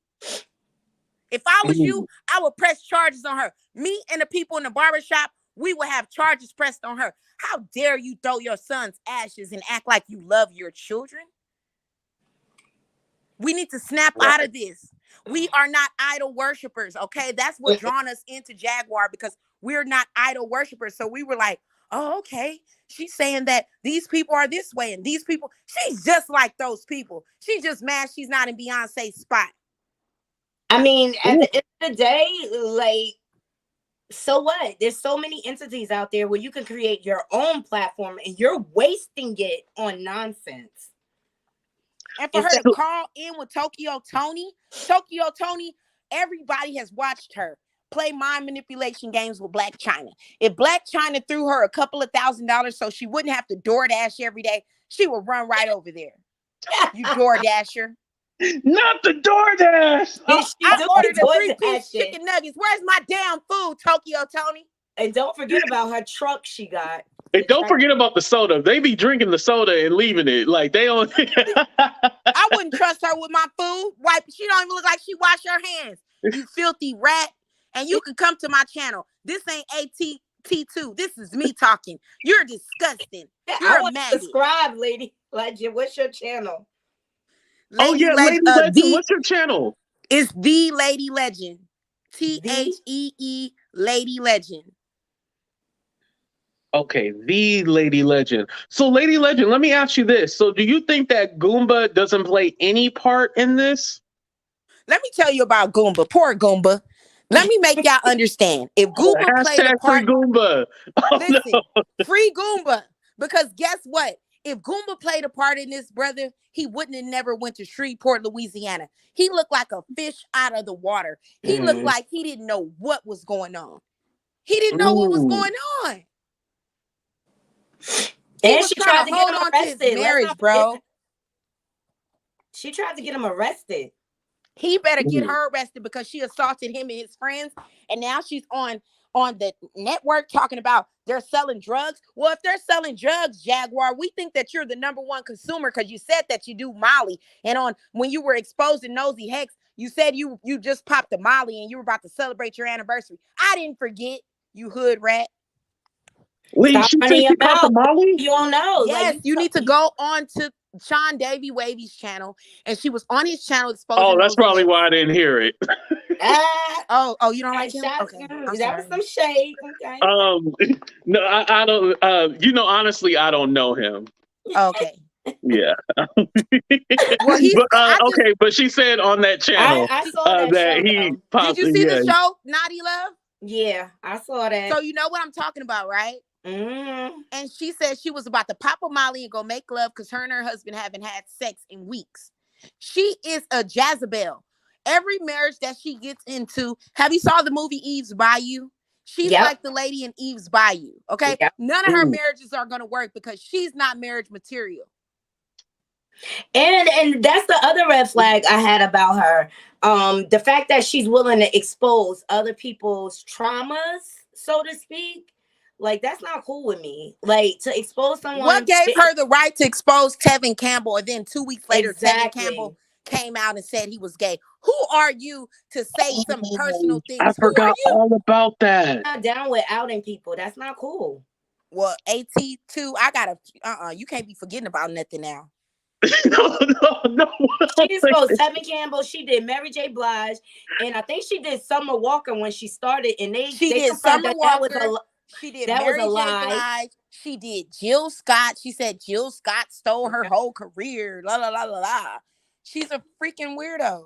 Speaker 3: If I was you, I would press charges on her. Me and the people in the barbershop, we would have charges pressed on her. How dare you throw your son's ashes and act like you love your children? We need to snap out of this. We are not idol worshipers, okay? That's what drawn us into Jaguar, because we're not idol worshipers. So we were like, oh, okay. She's saying that these people are this way and these people, she's just like those people. She's just mad she's not in Beyonce's spot.
Speaker 2: I mean, at the end of the day, like, so what? There's so many entities out there where you can create your own platform and you're wasting it on nonsense.
Speaker 3: And for her to call in with Tokyo Toni, everybody has watched her play mind manipulation games with Black China. If Black China threw her a couple of $1,000s so she wouldn't have to DoorDash every day, she would run right over there. You DoorDasher.
Speaker 1: Not the DoorDash.
Speaker 3: I ordered a 3-piece chicken nuggets. Where's my damn food, Tokyo Toni?
Speaker 2: And don't forget about her truck she got.
Speaker 1: And don't forget about the soda. They be drinking the soda and leaving it. Like, they don't.
Speaker 3: I wouldn't wouldn't trust her with my food. She don't even look like she washed her hands. You filthy rat. And you can come to my channel. This ain't ATT2. This is me talking. You're disgusting. You're a maggot.
Speaker 2: Subscribe, Lady Legend. What's your channel?
Speaker 1: Lady Legend. What's your channel?
Speaker 3: It's The Lady Legend. THEE Lady Legend.
Speaker 1: Okay, The Lady Legend. So, Lady Legend, let me ask you this. So, do you think that Goomba doesn't play any part in this?
Speaker 3: Let me tell you about Goomba. Poor Goomba. Let me make y'all understand. If Goomba played a part,
Speaker 1: free Goomba.
Speaker 3: Listen, free Goomba. Because guess what? If Goomba played a part in this, brother, he wouldn't have never went to Shreveport, Louisiana. He looked like a fish out of the water. He looked like he didn't know what was going on. He didn't know what was going on.
Speaker 2: And she tried to get him arrested.
Speaker 3: Marriage, bro.
Speaker 2: She tried to get him arrested.
Speaker 3: He better get her arrested because she assaulted him and his friends. And now she's on the network talking about they're selling drugs. Well, if they're selling drugs, Jaguar, we think that you're the #1 consumer because you said that you do Molly. And when you were exposing Nosy Hex, you said you just popped the Molly and you were about to celebrate your anniversary. I didn't forget, you hood rat.
Speaker 1: Wait, she popped the Molly?
Speaker 2: You don't know.
Speaker 3: Yes, you need to go on to Sean Davy Wavy's channel, and she was on his channel exposing.
Speaker 1: Oh, that's probably why I didn't hear it.
Speaker 3: Oh, you don't like him? Okay,
Speaker 2: that was some shade. Okay.
Speaker 1: No, I don't. Honestly, I don't know him.
Speaker 3: Okay.
Speaker 1: Yeah.
Speaker 3: Well,
Speaker 1: but she said on that channel
Speaker 2: I saw that
Speaker 1: he popped.
Speaker 3: Did you see the show, Naughty Love?
Speaker 2: Yeah, I saw that.
Speaker 3: So you know what I'm talking about, right? And she said she was about to pop a Molly and go make love because her and her husband haven't had sex in weeks. She is a Jezebel. Every marriage that she gets into, have you saw the movie Eve's Bayou? She's like the lady in Eve's Bayou. Okay, none of her marriages are going to work because she's not marriage material.
Speaker 2: And that's the other red flag I had about her. The fact that she's willing to expose other people's traumas, so to speak. Like, that's not cool with me. Like, to expose someone.
Speaker 3: What gave her the right to expose Tevin Campbell? And then 2 weeks later, Tevin Campbell came out and said he was gay. Who are you to say some personal things?
Speaker 1: I forgot all about that.
Speaker 2: I'm not down with outing people. That's not cool.
Speaker 3: Well, AT2, I gotta, you can't be forgetting about nothing now.
Speaker 1: No.
Speaker 2: She exposed Tevin Campbell. She did Mary J. Blige. And I think she did Summer Walker when she started. And they
Speaker 3: did Summer Walker. She did
Speaker 2: that
Speaker 3: Mary
Speaker 2: was a
Speaker 3: J.
Speaker 2: lie.
Speaker 3: Blige. She did Jill Scott. She said Jill Scott stole her whole career. La la la la la. She's a freaking weirdo.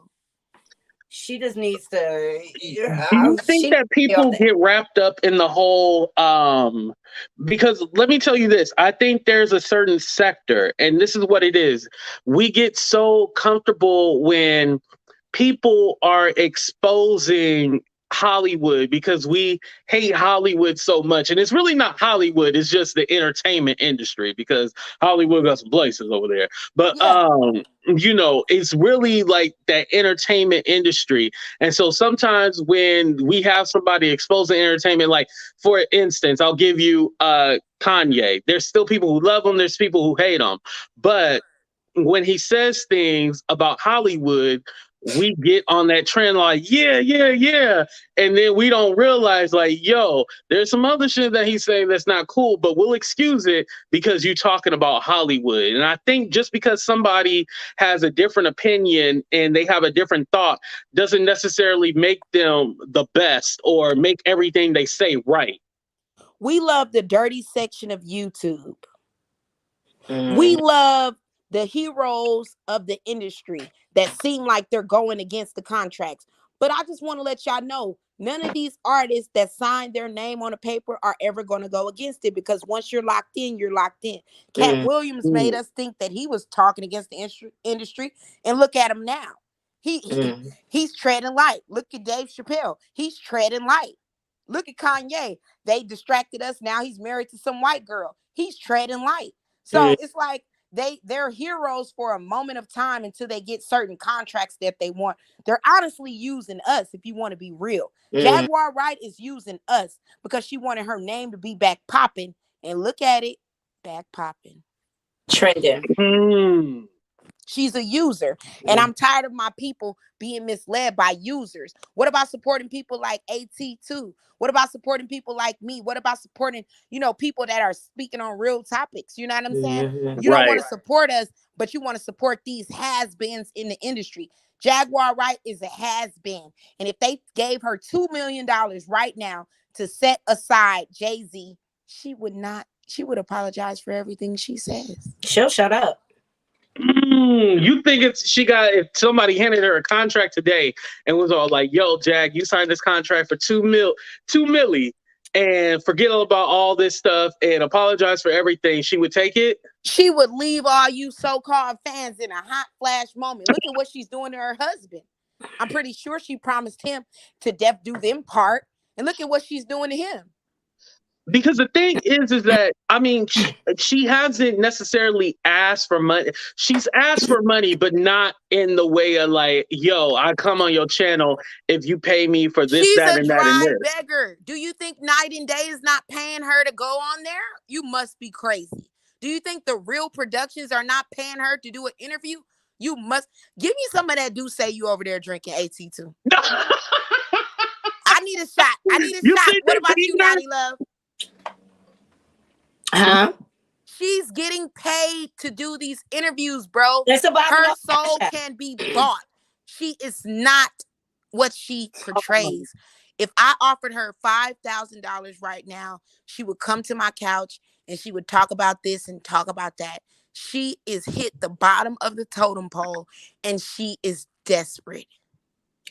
Speaker 2: She just needs to.
Speaker 1: Do you think that people get wrapped up in the whole? Because let me tell you this. I think there's a certain sector, and this is what it is. We get so comfortable when people are exposing Hollywood because we hate Hollywood so much, and it's really not Hollywood, it's just the entertainment industry because Hollywood got some places over there, but it's really like that entertainment industry. And so sometimes when we have somebody exposing entertainment, like for instance, I'll give you Kanye. There's still people who love him, there's people who hate him, but when he says things about Hollywood, we get on that trend like, yeah. And then we don't realize like, yo, there's some other shit that he's saying that's not cool, but we'll excuse it because you're talking about Hollywood. And I think just because somebody has a different opinion and they have a different thought doesn't necessarily make them the best or make everything they say right.
Speaker 3: We love the dirty section of YouTube. We love the heroes of the industry that seem like they're going against the contracts. But I just want to let y'all know, none of these artists that sign their name on a paper are ever going to go against it because once you're locked in, you're locked in. Cat Williams made us think that he was talking against the industry, and look at him now. He's treading light. Look at Dave Chappelle. He's treading light. Look at Kanye. They distracted us. Now he's married to some white girl. He's treading light. So it's like, they're heroes for a moment of time until they get certain contracts that they want. They're honestly using us, if you want to be real. Jaguar Wright is using us because she wanted her name to be back popping. And look at it, back popping.
Speaker 2: Trending.
Speaker 3: She's a user. And I'm tired of my people being misled by users. What about supporting people like AT2? What about supporting people like me? What about supporting, people that are speaking on real topics? You know what I'm saying? You don't want to support us, but you want to support these has-beens in the industry. Jaguar Wright is a has-been. And if they gave her $2 million right now to set aside Jay-Z, she would apologize for everything she says.
Speaker 2: She'll shut up.
Speaker 1: You think if somebody handed her a contract today and was all like, yo, Jag, you signed this contract for $2 million and forget all about all this stuff and apologize for everything, she would take it?
Speaker 3: She would leave all you so-called fans in a hot flash moment. Look at what she's doing to her husband. I'm pretty sure she promised him to do them part. And look at what she's doing to him.
Speaker 1: Because the thing is that, I mean, she hasn't necessarily asked for money. She's asked for money, but not in the way of like, yo, I come on your channel if you pay me for this, that, and that, and this.
Speaker 3: She's a dry beggar. Do you think Night and Day is not paying her to go on there? You must be crazy. Do you think the real productions are not paying her to do an interview? You must. Give me some of that say you over there drinking AT2. I need a shot. What about you, Naughty Love?
Speaker 2: Huh?
Speaker 3: She's getting paid to do these interviews, bro.
Speaker 2: Her
Speaker 3: soul can be bought. She is not what she portrays. If I offered her $5,000 right now, she would come to my couch and she would talk about this and talk about that. She is hit the bottom of the totem pole and she is desperate.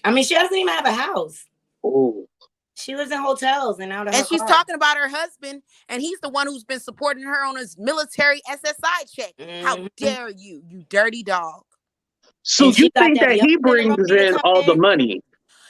Speaker 2: I mean, she doesn't even have a house.
Speaker 1: Oh.
Speaker 2: She lives in hotels and out of
Speaker 3: and she's talking about her husband, and he's the one who's been supporting her on his military SSI check. How dare you, you dirty dog.
Speaker 1: So you think that he brings in all the money?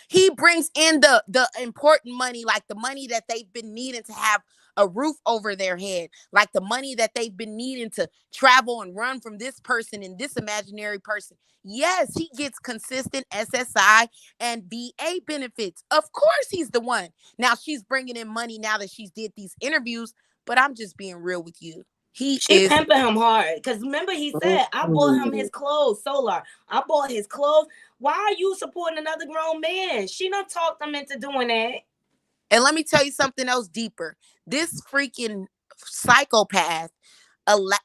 Speaker 3: He brings in the important money, like the money that they've been needing to have a roof over their head, like the money that they've been needing to travel and run from this person and this imaginary person. Yes, he gets consistent SSI and VA benefits. Of course, he's the one. Now she's bringing in money now that she's did these interviews, but I'm just being real with you. She
Speaker 2: pimping him hard. Because remember, he said, I bought him his clothes, Solar. I bought his clothes. Why are you supporting another grown man? She done talked him into doing that.
Speaker 3: And let me tell you something else deeper. This freaking psychopath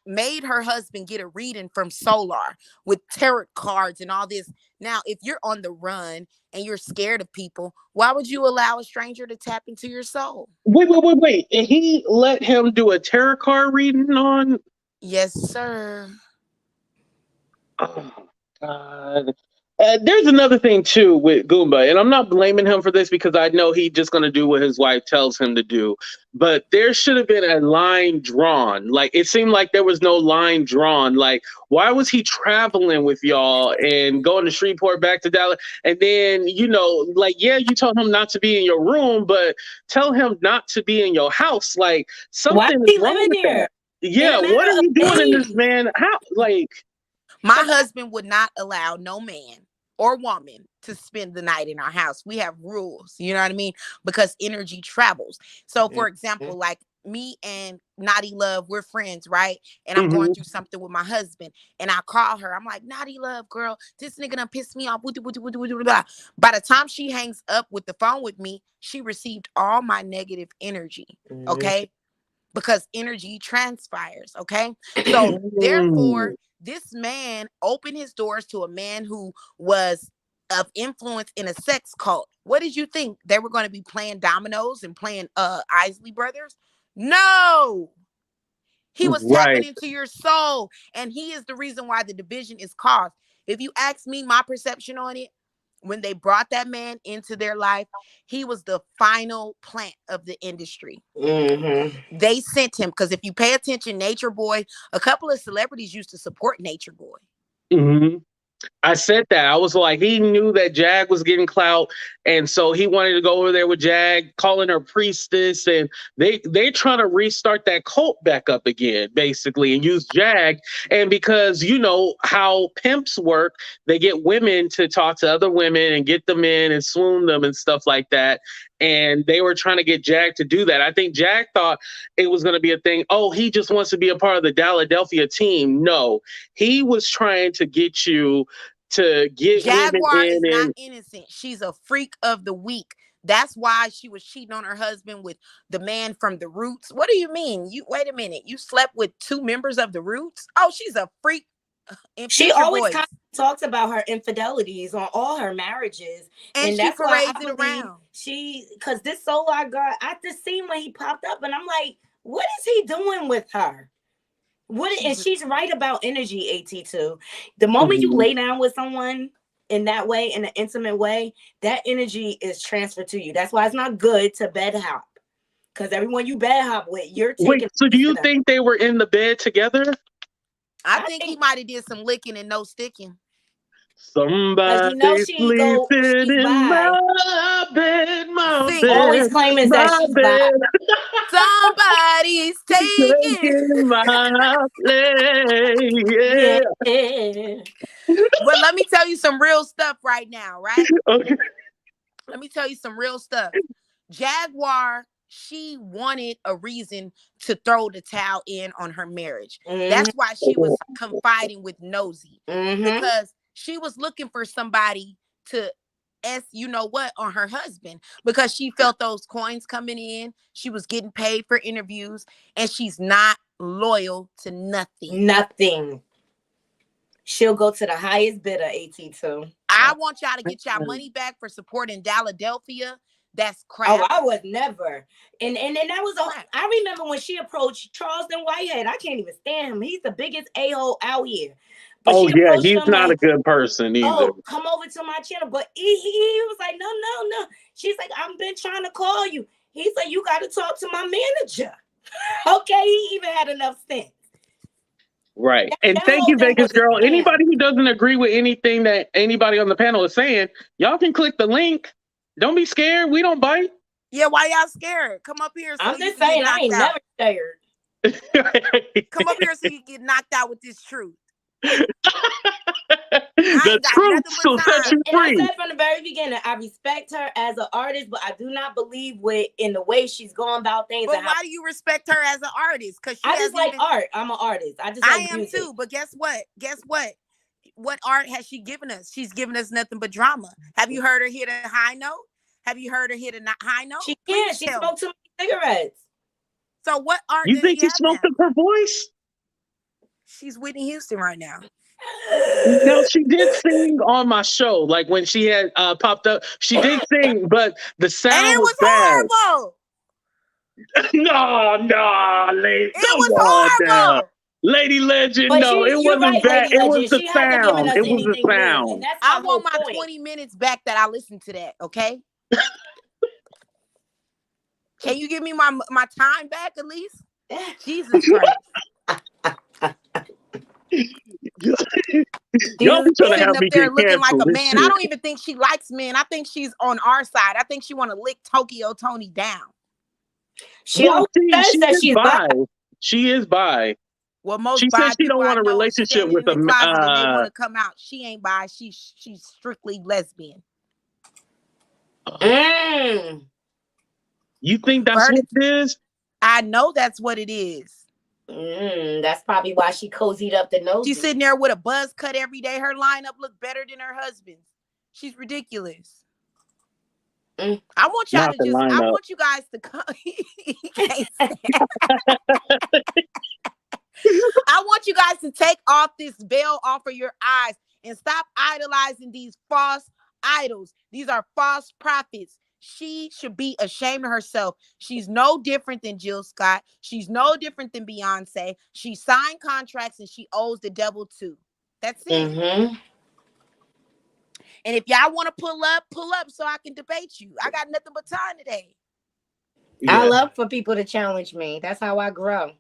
Speaker 3: made her husband get a reading from Solar with tarot cards and all this. Now, if you're on the run and you're scared of people, why would you allow a stranger to tap into your soul?
Speaker 1: Wait. And he let him do a tarot card reading on?
Speaker 3: Yes, sir.
Speaker 1: Oh, God. There's another thing, too, with Goomba, and I'm not blaming him for this because I know he's just going to do what his wife tells him to do, but there should have been a line drawn. Like, it seemed like there was no line drawn. Like, why was he traveling with y'all and going to Shreveport back to Dallas? And then, you told him not to be in your room, but tell him not to be in your house. Like, something is wrong with that. Yeah, what are you doing in this, man? How, like...
Speaker 3: My husband would not allow no man or woman to spend the night in our house. We have rules, you know what I mean? Because energy travels. So, for example, like me and Naughty Love, we're friends, right? And I'm going through something with my husband, and I call her. I'm like, Naughty Love, girl, this nigga done pissed me off. By the time she hangs up with the phone with me, she received all my negative energy, okay? Because energy transpires, okay? So, therefore... this man opened his doors to a man who was of influence in a sex cult. What did you think? They were going to be playing dominoes and playing Isley Brothers? No! He was tapping into your soul, and he is the reason why the division is caused. If you ask me my perception on it, when they brought that man into their life, he was the final plant of the industry. They sent him because if you pay attention, Nature Boy, a couple of celebrities used to support Nature Boy.
Speaker 1: I said that. I was like, he knew that Jag was getting clout, and so he wanted to go over there with Jag, calling her priestess, and they're trying to restart that cult back up again, basically, and use Jag. And because you know how pimps work, they get women to talk to other women and get them in and swoon them and stuff like that. And they were trying to get Jag to do that. I think Jag thought it was going to be a thing. Oh, he just wants to be a part of the Philadelphia team. No, he was trying to get you to get
Speaker 3: Jaguar
Speaker 1: women
Speaker 3: is
Speaker 1: in
Speaker 3: not
Speaker 1: and
Speaker 3: innocent. She's a freak of the week. That's why she was cheating on her husband with the man from the Roots. What do you mean? You wait a minute. You slept with 2 members of the Roots? Oh, she's a freak.
Speaker 2: She always talks about her infidelities on all her marriages,
Speaker 3: and
Speaker 2: that's why I
Speaker 3: parades it
Speaker 2: believe
Speaker 3: around.
Speaker 2: Because this solo I got, I just seen when he popped up, and I'm like, what is he doing with her? And she's right about energy, AT2. The moment you lay down with someone in that way, in an intimate way, that energy is transferred to you. That's why it's not good to bed hop. Because everyone you bed hop with, you're taking.
Speaker 1: Wait, so do you think they were in the bed together?
Speaker 3: I think he might have did some licking and no sticking.
Speaker 1: Somebody sleeping in my bed, my bed.
Speaker 2: Always claiming that she's bi.
Speaker 3: Somebody's taking
Speaker 1: my place. Yeah.
Speaker 3: But let me tell you some real stuff right now, right?
Speaker 1: Okay.
Speaker 3: Let me tell you some real stuff. Jaguar, she wanted a reason to throw the towel in on her marriage. That's why she was confiding with Nosy, because she was looking for somebody to you know what, on her husband, because she felt those coins coming in. She was getting paid for interviews, and she's not loyal to nothing.
Speaker 2: She'll go to the highest bidder, AT2.
Speaker 3: I want y'all to get y'all money back for supporting Philadelphia. That's crap.
Speaker 2: Oh, I was never. And that was I remember when she approached Charleston Whitehead. I can't even stand him. He's the biggest a-hole out here. But
Speaker 1: yeah, he's not a good person either.
Speaker 2: Oh, come over to my channel. But he was like, no. She's like, I've been trying to call you. He's like, you got to talk to my manager. Okay, he even had enough sense.
Speaker 1: Right. And thank you, Vegas Girl. Anybody who doesn't agree with anything that anybody on the panel is saying, y'all can click the link. Don't be scared. We don't bite.
Speaker 3: Yeah, why y'all scared? Come up here. So
Speaker 2: I'm just saying, I ain't never scared.
Speaker 3: Come up here so you get knocked out with this truth.
Speaker 1: The truth will set you free.
Speaker 2: And I said from the very beginning, I respect her as an artist, but I do not believe in the way she's going about things.
Speaker 3: But why do you respect her as an artist? Because
Speaker 2: I just like art. I'm an artist. I
Speaker 3: am too. But guess what? What art has she given us? She's given us nothing but drama. Have you heard her hit a high note? Have you heard her hit a high note?
Speaker 2: She can't. She smoked too many cigarettes.
Speaker 3: So what art?
Speaker 1: You think she smoked up her voice?
Speaker 3: She's Whitney Houston right now.
Speaker 1: No, she did sing on my show. Like when she had popped up, she did sing, but the sound was bad.
Speaker 3: Horrible.
Speaker 1: No, lady.
Speaker 3: It was horrible.
Speaker 1: Lady Legend, it wasn't bad. It was the sound. It was the sound.
Speaker 3: I want my 20 minutes back that I listened to that, okay? Can you give me my time back at least? Jesus Christ.
Speaker 1: Y'all be trying to have me get
Speaker 3: looking like a man. I don't even think she likes men. I think she's on our side. I think she want to lick Tokyo Toni down.
Speaker 1: She is bi. She is bi.
Speaker 3: Well, most
Speaker 1: she said she don't want a relationship with a man.
Speaker 3: They want to come out. She ain't bi. She's strictly lesbian.
Speaker 1: You think that's what it is?
Speaker 3: I know that's what it is.
Speaker 2: That's probably why she cozied up the nose.
Speaker 3: She's sitting there with a buzz cut every day. Her lineup look better than her husband's. She's ridiculous. I want y'all to I want you guys to come. I want you guys to take off this veil off of your eyes and stop idolizing these false idols. These are false prophets. She should be ashamed of herself. She's no different than Jill Scott. She's no different than Beyonce. She signed contracts and she owes the devil too. That's it. And if y'all want to pull up so I can debate you. I got nothing but time today.
Speaker 2: Yeah. I love for people to challenge me. That's how I grow.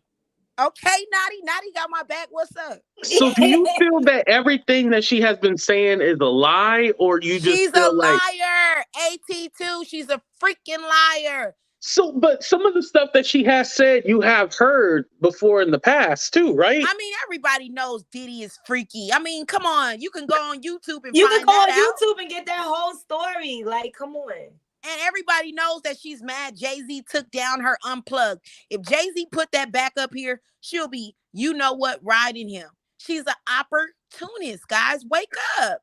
Speaker 3: Okay, Naughty got my back. What's up?
Speaker 1: So do you feel that everything that she has been saying is a lie, or you just
Speaker 3: She's a
Speaker 1: feel like
Speaker 3: liar. AT2, she's a freaking liar.
Speaker 1: so? But some of the stuff that she has said, you have heard before in the past too, right?
Speaker 3: I mean, everybody knows Diddy is freaky. I mean, come on. You can go on YouTube and
Speaker 2: You
Speaker 3: find
Speaker 2: can go on
Speaker 3: that out.
Speaker 2: YouTube and get that whole story. Like, come on.
Speaker 3: And everybody knows that she's mad Jay-Z took down her Unplugged. If Jay-Z put that back up here, she'll be, you know what, riding him. She's an opportunist, guys. Wake up.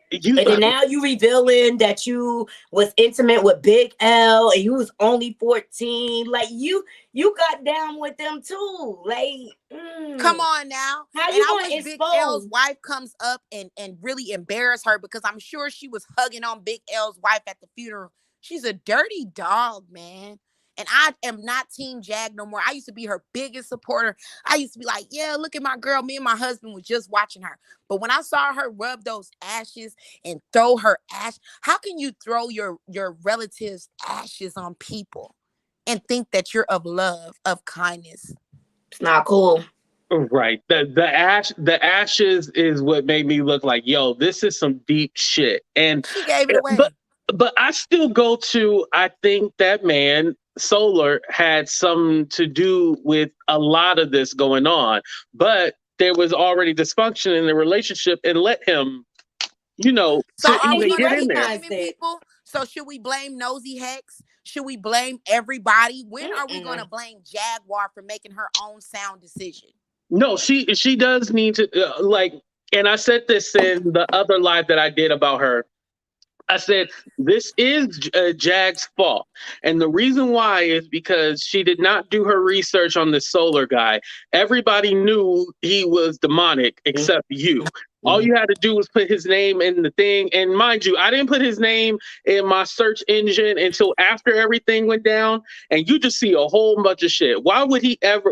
Speaker 2: And then now you revealing that you was intimate with Big L and you was only 14. Like you got down with them too. Like
Speaker 3: come on now.
Speaker 2: How you gonna
Speaker 3: wish Big L's wife comes up and really embarrass her, because I'm sure she was hugging on Big L's wife at the funeral. She's a dirty dog, man. And I am not Team Jag no more. I used to be her biggest supporter. I used to be like, yeah, look at my girl. Me and my husband was just watching her. But when I saw her rub those ashes and throw her ash, how can you throw your relatives' ashes on people and think that you're of love, of kindness?
Speaker 2: It's not cool.
Speaker 1: Right. The ashes is what made me look like, yo, this is some deep shit. And
Speaker 3: she gave it away.
Speaker 1: But I still go to, I think that man Solar had some to do with a lot of this going on, but there was already dysfunction in the relationship and let him, so even get in there.
Speaker 3: People? So should we blame Nosy Hex? Should we blame everybody? When are we going to blame Jaguar for making her own sound decision?
Speaker 1: No, she does need to and I said this in the other live that I did about her. I said, this is Jag's fault. And the reason why is because she did not do her research on the Solar guy. Everybody knew he was demonic except you. All you had to do was put his name in the thing. And mind you, I didn't put his name in my search engine until after everything went down. And you just see a whole bunch of shit. Why would you ever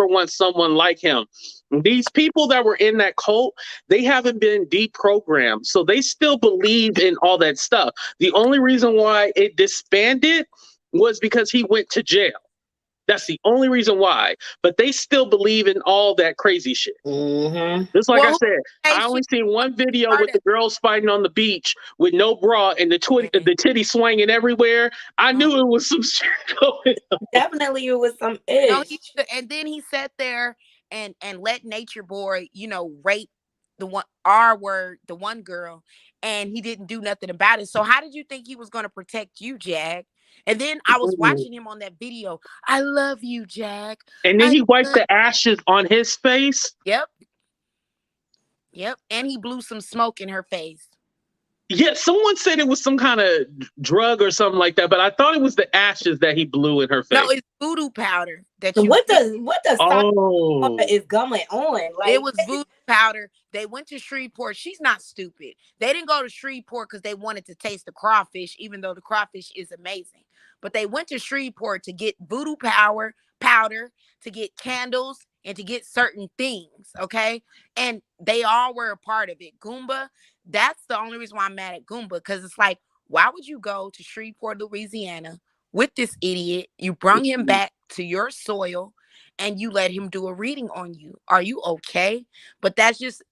Speaker 1: want someone like him? These people that were in that cult, they haven't been deprogrammed. So they still believe in all that stuff. The only reason why it disbanded was because he went to jail. That's the only reason why. But they still believe in all that crazy shit. Just like I said, I only seen one video with the girls fighting on the beach with no bra and the titty swinging everywhere. I knew it was some shit going on.
Speaker 2: Definitely it was some ish.
Speaker 3: And then he sat there and let Nature Boy, rape the one girl, and he didn't do nothing about it. So how did you think he was going to protect you, Jag? And then I was watching him on that video. I love you, Jag.
Speaker 1: And then he wiped the ashes on his face.
Speaker 3: Yep. And he blew some smoke in her face.
Speaker 1: Yeah, someone said it was some kind of drug or something like that, but I thought it was the ashes that he blew in her face.
Speaker 3: No, it's voodoo powder.
Speaker 2: What does is going on? Like,
Speaker 3: it was voodoo powder. They went to Shreveport. She's not stupid. They didn't go to Shreveport because they wanted to taste the crawfish, even though the crawfish is amazing. But they went to Shreveport to get voodoo powder, to get candles, and to get certain things, okay? And they all were a part of it. Goomba, that's the only reason why I'm mad at Goomba, because it's like, why would you go to Shreveport, Louisiana with this idiot? You brought him back to your soil and you let him do a reading on you. Are you okay? But that's just,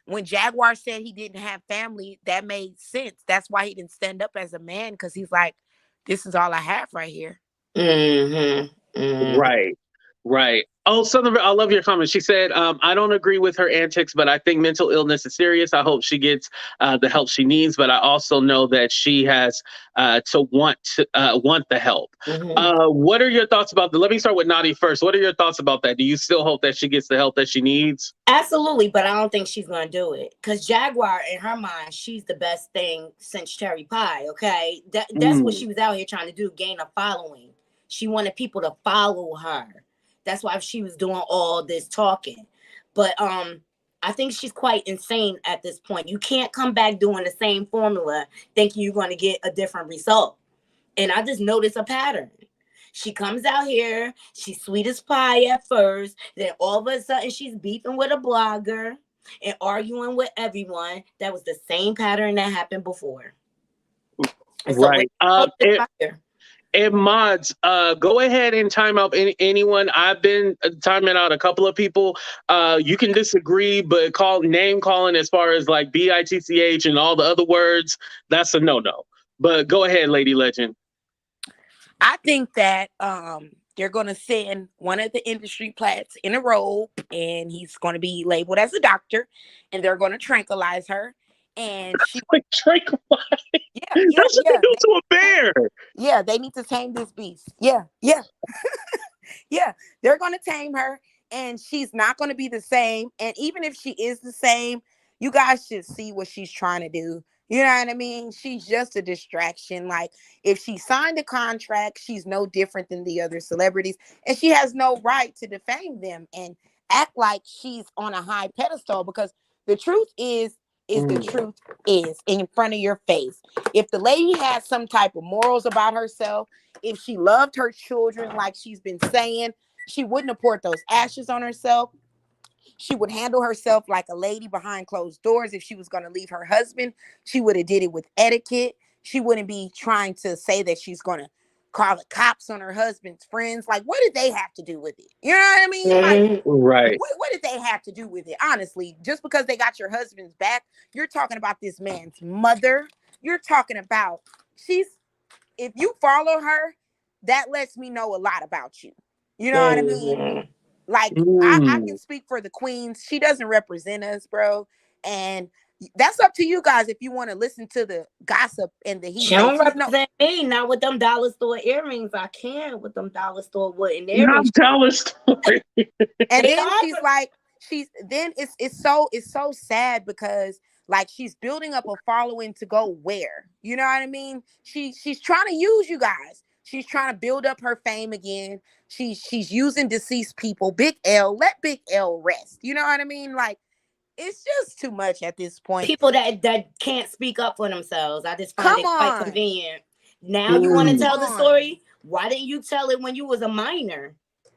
Speaker 3: when Jaguar said he didn't have family, that made sense. That's why he didn't stand up as a man, because he's like, this is all I have right here.
Speaker 1: Right. Oh, Southern, I love your comment. She said, I don't agree with her antics, but I think mental illness is serious. I hope she gets the help she needs, but I also know that she has to want the help. What are your thoughts about let me start with Nadi first. What are your thoughts about that? Do you still hope that she gets the help that she needs?
Speaker 2: Absolutely, but I don't think she's going to do it, because Jaguar, in her mind, she's the best thing since cherry pie, okay? That's what she was out here trying to do, gain a following. She wanted people to follow her. That's why she was doing all this talking. But I think she's quite insane at this point. You can't come back doing the same formula thinking you're going to get a different result. And I just noticed a pattern. She comes out here, she's sweet as pie at first, then all of a sudden she's beefing with a blogger and arguing with everyone. That was the same pattern that happened before.
Speaker 1: Right. And mods, go ahead and time out anyone. I've been timing out a couple of people. You can disagree, but name calling as far as like bitch and all the other words, that's a no. But go ahead, Lady Legend.
Speaker 3: I think that they're going to send one of the industry plats in a robe, and he's going to be labeled as a doctor, and they're going to tranquilize her. And she
Speaker 1: like tranquilize.
Speaker 3: Yeah.
Speaker 1: That's what they do to a bear.
Speaker 3: Yeah, they need to tame this beast. Yeah. Yeah, they're going to tame her, and she's not going to be the same. And even if she is the same, you guys should see what she's trying to do. You know what I mean? She's just a distraction. Like, if she signed a contract, she's no different than the other celebrities, and she has no right to defame them and act like she's on a high pedestal, because the truth is the truth is in front of your face. If the lady has some type of morals about herself, if she loved her children like she's been saying, she wouldn't have poured those ashes on herself. She would handle herself like a lady behind closed doors. If she was going to leave her husband, she would have did it with etiquette. She wouldn't be trying to say that she's going to call the cops on her husband's friends. Like, what did they have to do with it? You know what I mean? Like,
Speaker 1: right.
Speaker 3: What did they have to do with it? Honestly, just because they got your husband's back, you're talking about this man's mother. You're talking about if you follow her, that lets me know a lot about you. You know what I mean? Like, I can speak for the queens. She doesn't represent us, bro. And that's up to you guys if you want to listen to the gossip and the heat.
Speaker 2: She don't represent me. Not with them dollar store earrings. I can with them dollar store wooden earrings.
Speaker 1: Not dollar store.
Speaker 3: And then she's like, it's so sad because like she's building up a following to go where? You know what I mean? She's trying to use you guys. She's trying to build up her fame again. She's using deceased people. Big L, let Big L rest. You know what I mean? Like, it's just too much at this point.
Speaker 2: People that can't speak up for themselves. I just find it quite convenient. Now you want to tell the story? Why didn't you tell it when you was a minor?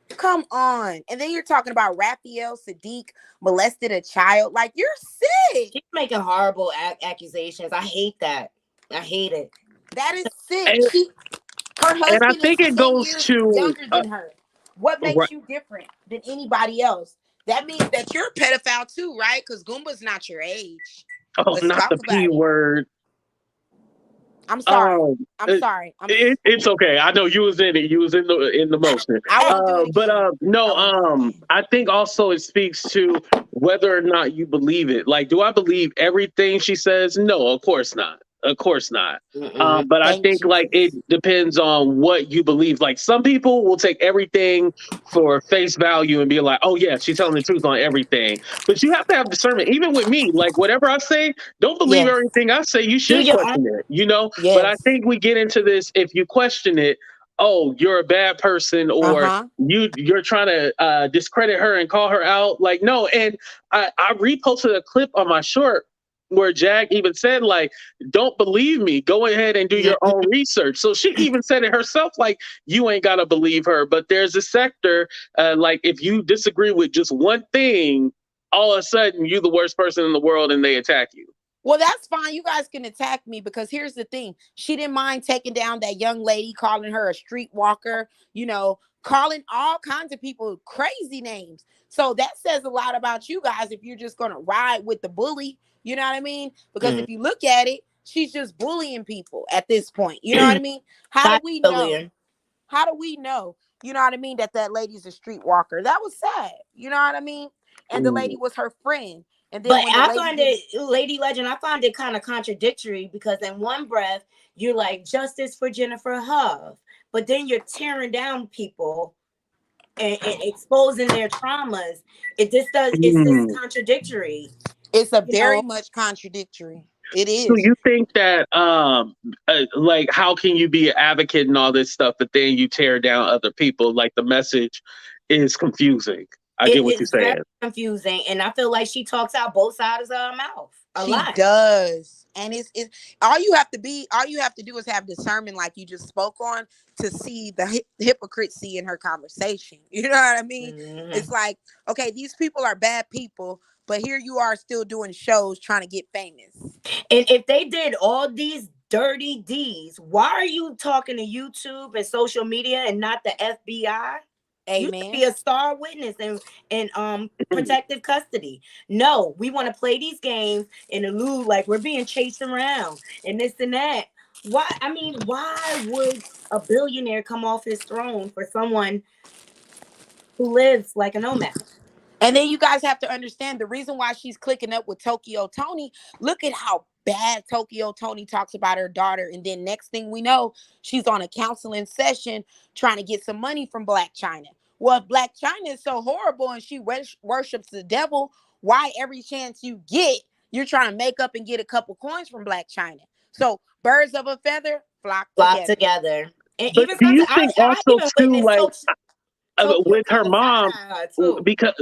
Speaker 3: Come on. And then you're talking about Raphael Sadiq molested a child. Like, you're sick.
Speaker 2: She's making horrible accusations. I hate that. I hate it.
Speaker 3: That is sick. Her husband, and I think it goes to younger than her. What makes you different than anybody else? That means that you're a pedophile too, right? Because Goomba's not your age.
Speaker 1: Oh, not the P word.
Speaker 3: I'm sorry. I'm sorry.
Speaker 1: It's okay. I know you was in it. You was in the motion. I think also it speaks to whether or not you believe it. Like, do I believe everything she says? No, of course not. Of course not. But I think like it depends on what you believe. Like, some people will take everything for face value and be like, oh yeah, she's telling the truth on everything. But you have to have discernment. Even with me, like whatever I say, don't believe everything I say. You should question it, you know? Yes. But I think we get into this, if you question it, oh, you're a bad person, or you're trying to discredit her and call her out. Like, no. And I reposted a clip on my short where Jag even said, like, don't believe me, go ahead and do your own research. So she even said it herself, like, you ain't got to believe her. But there's a sector, like, if you disagree with just one thing, all of a sudden you're the worst person in the world and they attack you.
Speaker 3: Well, that's fine. You guys can attack me, because here's the thing. She didn't mind taking down that young lady, calling her a streetwalker, you know, calling all kinds of people crazy names. So that says a lot about you guys if you're just going to ride with the bully. You know what I mean? Because if you look at it, she's just bullying people at this point. You know what I mean? How do we know? How do we know? You know what I mean? That lady's a streetwalker. That was sad. You know what I mean? And the lady was her friend. And then
Speaker 2: I find it, Lady Legend, I find it kind of contradictory, because in one breath, you're like, justice for Jennifer Huff. But then you're tearing down people and exposing their traumas. It's just contradictory.
Speaker 3: It's a very much contradictory. It is.
Speaker 1: So you think that, like, how can you be an advocate and all this stuff, but then you tear down other people? Like, the message is confusing. I get what you're saying. Very
Speaker 2: confusing, and I feel like she talks out both sides of her mouth.
Speaker 3: She does, and it's all you have to do is have discernment, like you just spoke on, to see the hypocrisy in her conversation. You know what I mean? It's like, okay, these people are bad people, but here you are still doing shows trying to get famous.
Speaker 2: And if they did all these dirty D's. Why are you talking to YouTube and social media and not the FBI?
Speaker 3: Amen.
Speaker 2: You should be a star witness and protective custody. No, we want to play these games and elude like we're being chased around and this and that. Why? I mean, why would a billionaire come off his throne for someone who lives like a nomad?
Speaker 3: And then you guys have to understand the reason why she's clicking up with Tokyo Toni. Look at how bad Tokyo Toni talks about her daughter. And then next thing we know, she's on a counseling session trying to get some money from Black China. Well, if Black China is so horrible and she worships the devil, why every chance you get, you're trying to make up and get a couple coins from Black China? So birds of a feather flock
Speaker 2: together. And
Speaker 1: but
Speaker 2: even
Speaker 1: do you think also too, like, with her mom,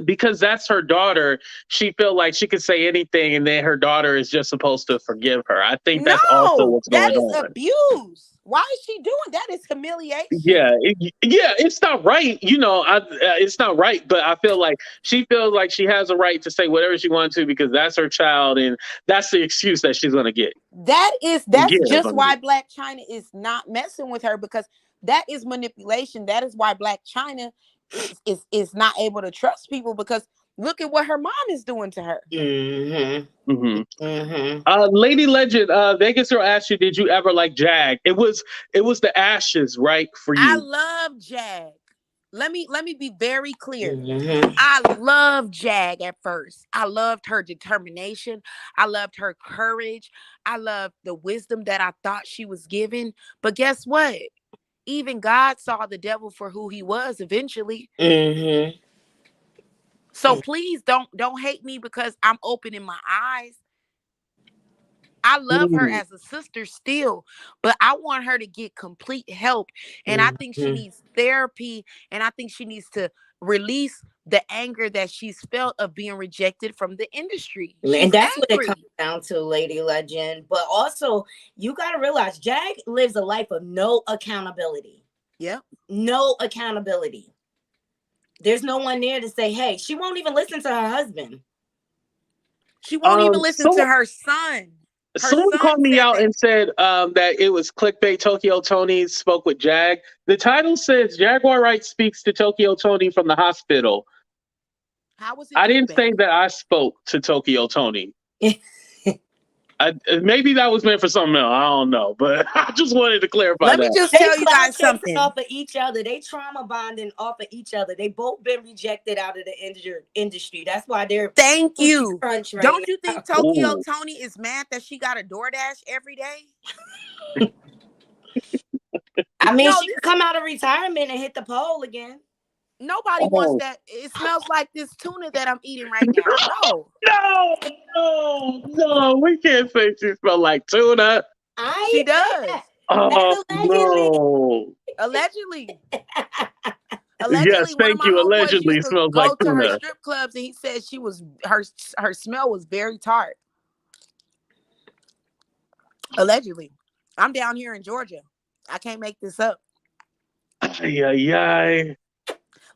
Speaker 1: because that's her daughter, she feel like she could say anything and then her daughter is just supposed to forgive her. I think that's also what's going on.
Speaker 3: That is abuse. Why is she doing that? Is humiliation.
Speaker 1: Yeah, it's not right. You know, it's not right. But I feel like she feels like she has a right to say whatever she wants to because that's her child, and that's the excuse that she's gonna get.
Speaker 3: That's just why Black China is not messing with her, because that is manipulation. That is why Black China is not able to trust people, because look at what her mom is doing to her.
Speaker 1: Lady Legend, Vegas Girl asked you, did you ever like Jag? It was the Ashes, right, for you?
Speaker 3: I love Jag. Let me be very clear. I loved Jag at first. I loved her determination. I loved her courage. I loved the wisdom that I thought she was given. But guess what? Even God saw the devil for who he was eventually. So please don't hate me because I'm opening my eyes. I love her as a sister still, but I want her to get complete help. And I think she needs therapy, and I think she needs to release the anger that she's felt of being rejected from the industry.
Speaker 2: And that's what it comes down to, Lady Legend. But also, you got to realize Jag lives a life of no accountability.
Speaker 3: Yep. No
Speaker 2: accountability. There's no one there to say, hey, she won't even listen to her husband.
Speaker 3: She won't even listen to her son.
Speaker 1: Someone called me out and said that it was clickbait. Tokyo Toni spoke with Jag. The title says Jaguar Wright speaks to Tokyo Toni from the hospital.
Speaker 3: How was it?
Speaker 1: I didn't say that I spoke to Tokyo Toni. Maybe that was meant for something else. I don't know, but I just wanted to clarify.
Speaker 3: Let me just tell you guys something.
Speaker 2: Off of each other, they trauma bonding off of each other. They both been rejected out of the industry. That's why they're.
Speaker 3: Thank you. Don't you think Tokyo Toni is mad that she got a DoorDash every day?
Speaker 2: I mean, she could come out of retirement and hit the pole again.
Speaker 3: Nobody wants that. It smells like this tuna that I'm eating right now.
Speaker 1: No. We can't say she smells like tuna.
Speaker 3: She does.
Speaker 1: Oh, no.
Speaker 3: Allegedly.
Speaker 1: Yes, thank you. Allegedly smells like tuna.
Speaker 3: Go to her strip clubs, and he said her smell was very tart. Allegedly. I'm down here in Georgia. I can't make this up.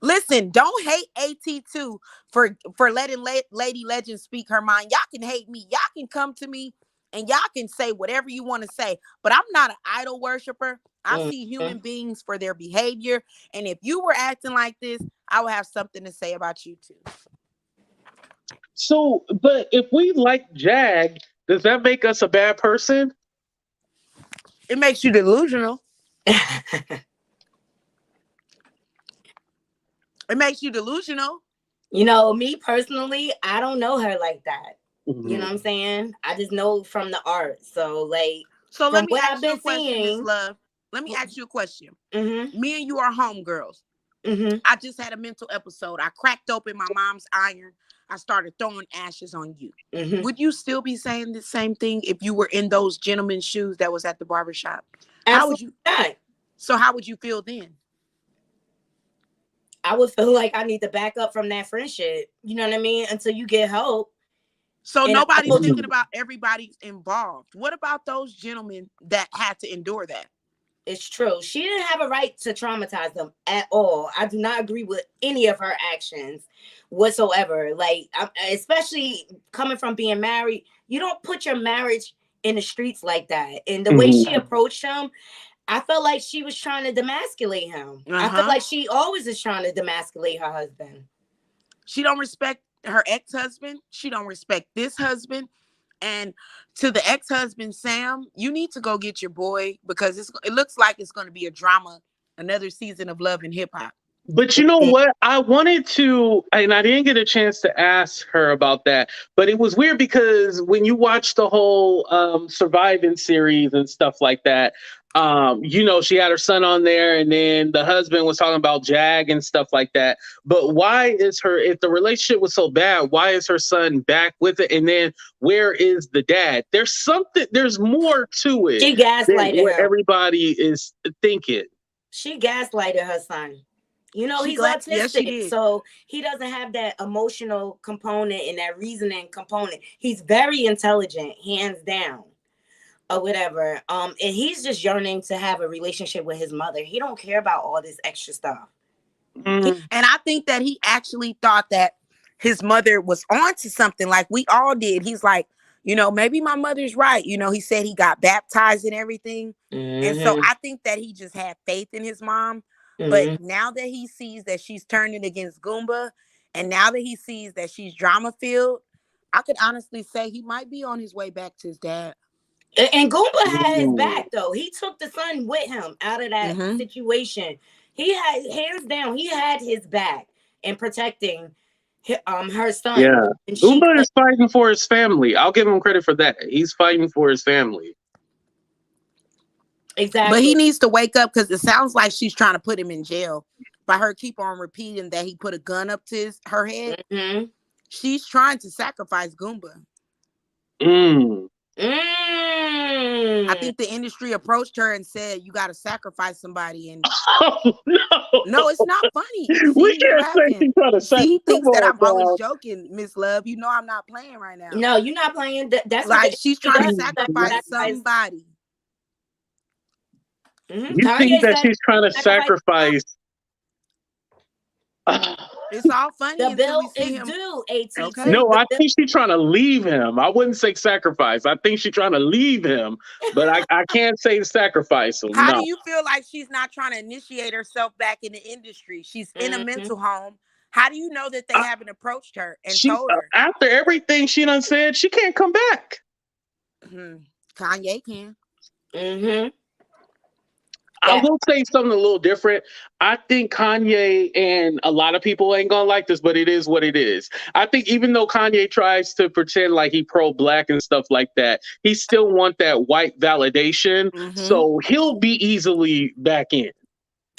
Speaker 3: Listen, don't hate AT2 for letting Lady Legend speak her mind. Y'all can hate me. Y'all can come to me and y'all can say whatever you want to say. But I'm not an idol worshiper. I see human beings for their behavior. And if you were acting like this, I would have something to say about you too.
Speaker 1: So, but if we like Jag, does that make us a bad person?
Speaker 3: It makes you delusional. It makes you delusional.
Speaker 2: You know, me personally, I don't know her like that. You know what I'm saying? I just know from the art. So let me ask you a question, Miss Love. Let me ask you a question. Me and you are homegirls. I just had a mental episode. I cracked open my mom's iron. I started throwing ashes on you. Would you still be saying the same thing if you were in those gentlemen's shoes that was at the barbershop? How would you? So how would you feel then? I would feel like I need to back up from that friendship. You know what I mean? Until you get help.
Speaker 3: So nobody's thinking about everybody involved. What about those gentlemen that had to endure that?
Speaker 2: It's true. She didn't have a right to traumatize them at all. I do not agree with any of her actions whatsoever. Like, especially coming from being married, you don't put your marriage in the streets like that. And the way she approached him, I felt like she was trying to demasculate him. I feel like she always is trying to demasculate her husband.
Speaker 3: She don't respect her ex-husband. She don't respect this husband. And to the ex-husband, Sam, you need to go get your boy, because it looks like it's going to be a drama, another season of Love and Hip Hop.
Speaker 1: But you know what? I wanted to, and I didn't get a chance to ask her about that, but it was weird because when you watch the whole Surviving series and stuff like that, you know, she had her son on there, and then the husband was talking about Jag and stuff like that. But why is if the relationship was so bad, why is her son back with it? And then where is the dad? There's more to it.
Speaker 2: She gaslighted
Speaker 1: what
Speaker 2: her.
Speaker 1: Everybody is thinking.
Speaker 2: She gaslighted her son. You know, he's autistic, so he doesn't have that emotional component and that reasoning component. He's very intelligent, hands down, or whatever. And he's just yearning to have a relationship with his mother. He don't care about all this extra stuff.
Speaker 3: And I think that he actually thought that his mother was onto something, like we all did. He's like, you know, maybe my mother's right. You know, he said he got baptized and everything. And so I think that he just had faith in his mom. But now that he sees that she's turning against Goomba, and now that he sees that she's drama-filled, I could honestly say he might be on his way back to his dad.
Speaker 2: And Goomba had his back, though. He took the son with him out of that situation. He had, hands down, he had his back in protecting her son.
Speaker 1: Yeah, Goomba is fighting for his family. I'll give him credit for that. He's fighting for his family.
Speaker 2: Exactly.
Speaker 3: But he needs to wake up, because it sounds like she's trying to put him in jail by her keep on repeating that he put a gun up to her head. She's trying to sacrifice Goomba. I think the industry approached her and said, you got to sacrifice somebody. And no, it's not funny.
Speaker 1: We can't say she's trying to sacrifice.
Speaker 3: He thinks that I'm always joking, Miss Love. You know I'm not playing right now.
Speaker 2: No, you're not playing. That's
Speaker 3: like she's trying to sacrifice somebody.
Speaker 1: You think that she's trying to sacrifice?
Speaker 3: It's all funny.
Speaker 2: The bill is due, AT.
Speaker 3: Okay.
Speaker 1: No, I think she's trying to leave him. I wouldn't say sacrifice. I think she's trying to leave him, but I can't say sacrifice him.
Speaker 3: How do you feel like she's not trying to initiate herself back in the industry? She's in a mental home. How do you know that they haven't approached her and told her?
Speaker 1: After everything she done said, she can't come back.
Speaker 3: Kanye can.
Speaker 1: I will say something a little different. I think Kanye, and a lot of people ain't gonna like this, but it is what it is. I think even though Kanye tries to pretend like he pro-black and stuff like that, he still want that white validation. So he'll be easily back in.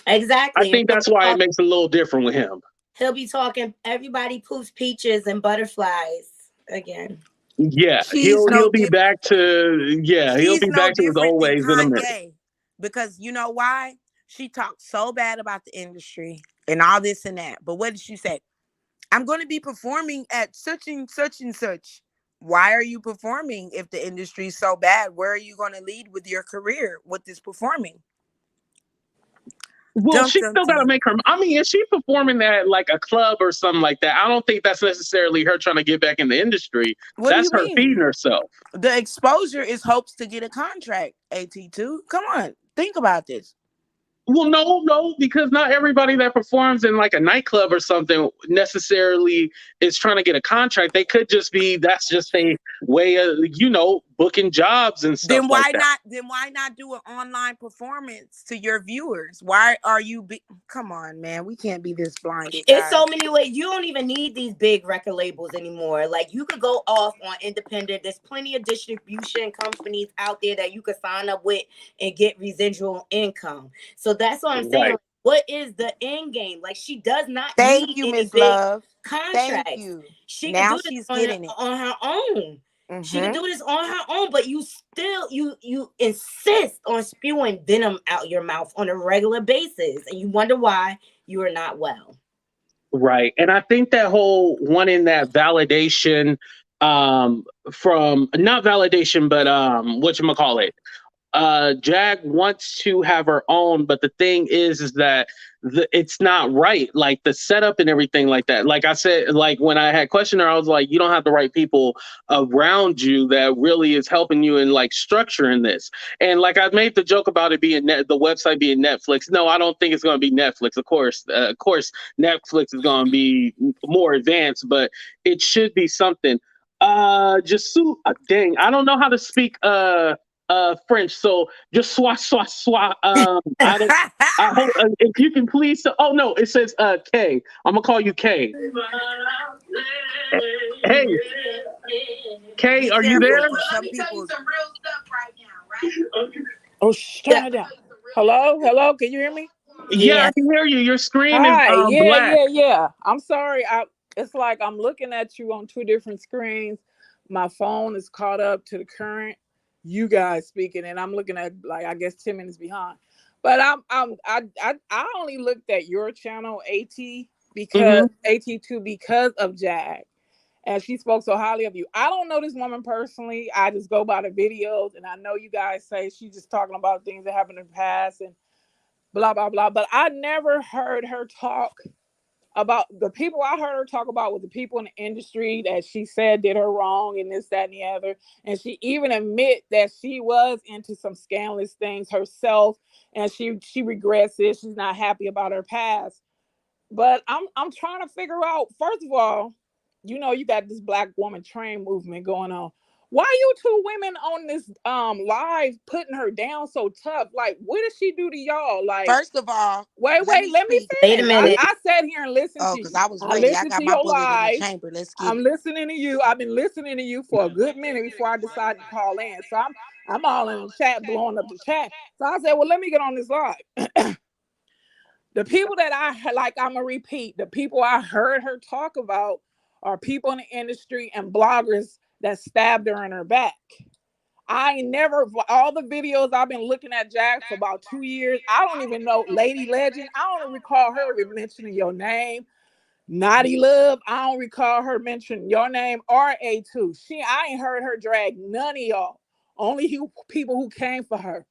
Speaker 2: Exactly.
Speaker 1: I think that's why it makes it a little different with him.
Speaker 2: He'll be talking, everybody poops peaches and butterflies again.
Speaker 1: Yeah, he'll be back to he'll be back to his old ways in a minute.
Speaker 3: Because you know why? She talked so bad about the industry and all this and that. But what did she say? I'm going to be performing at such and such and such. Why are you performing if the industry is so bad? Where are you going to lead with your career with this performing?
Speaker 1: Well, she still got to make her. I mean, if she's performing at like a club or something like that, I don't think that's necessarily her trying to get back in the industry. That's her feeding herself.
Speaker 3: The exposure is hopes to get a contract, AT2. Come on, think about this.
Speaker 1: Well, no, because not everybody that performs in like a nightclub or something necessarily is trying to get a contract. They could just be, that's just a way of, booking jobs and stuff.
Speaker 3: Then why not do an online performance to your viewers? Why are you come on, man, we can't be this blind.
Speaker 2: It's so many ways. You don't even need these big record labels anymore. Like, you could go off on independent. There's plenty of distribution companies out there that you could sign up with and get residual income. So that's what I'm saying. Right. What is the end game? Like, she does not
Speaker 3: need
Speaker 2: any
Speaker 3: Miss
Speaker 2: big
Speaker 3: Love.
Speaker 2: contracts.
Speaker 3: Thank you.
Speaker 2: She
Speaker 3: now
Speaker 2: can do
Speaker 3: she's
Speaker 2: this
Speaker 3: getting it
Speaker 2: on her own. She can do this on her own, but you still you insist on spewing venom out your mouth on a regular basis, and you wonder why you are not well.
Speaker 1: Right, and I think that whole wanting that validation from not validation, but whatchamacallit, Jag wants to have her own, but the thing is that it's not right. Like the setup and everything like that. Like I said, like when I had questioned her, I was like, you don't have the right people around you that really is helping you in like structuring this. And like I made the joke about it being the website being Netflix. No, I don't think it's going to be Netflix. Of course, Netflix is going to be more advanced, but it should be something. Dang, I don't know how to speak French, so just swat. I hope if you can please. Oh no, it says K. I'm gonna call you K. Hey, K, are you there?
Speaker 3: Let me tell you some real stuff right now, right?
Speaker 4: Oh, turn it down. Hello, can you hear me?
Speaker 1: Yeah, I can hear you. Your screen
Speaker 4: Hi.
Speaker 1: is black.
Speaker 4: Yeah. I'm sorry. It's like I'm looking at you on two different screens. My phone is caught up to the current you guys speaking, and I'm looking at like I guess 10 minutes behind. But I only looked at your channel AT because AT2 because of Jag, and she spoke so highly of you. I don't know this woman personally. I just go by the videos, and I know you guys say she's just talking about things that happened in the past and blah blah blah. But I never heard her talk about the people. I heard her talk about with the people in the industry that she said did her wrong and this, that, and the other. And she even admit that she was into some scandalous things herself, and she regrets it. She's not happy about her past. But I'm trying to figure out, first of all, you know, you got this Black woman train movement going on. Why you two women on this live putting her down so tough? Like, what did she do to y'all? Like,
Speaker 3: first of all,
Speaker 4: wait, let me finish.
Speaker 2: Wait a minute.
Speaker 4: I sat here and listened to you.
Speaker 3: Because I was ready. I got my bullet in the chamber. Let's get
Speaker 4: I'm listening to you. I've been listening to you for a good minute before I decided to call in. So I'm all in the chat, blowing up the chat. So I said, well, let me get on this live. The people that I'm gonna repeat, the people I heard her talk about are people in the industry and bloggers that stabbed her in her back. I never, all the videos I've been looking at Jag for about 2 years, I don't even know Lady Legend. I don't recall her even mentioning your name. Naughty Love, I don't recall her mentioning your name or A2. I ain't heard her drag none of y'all. Only people who came for her.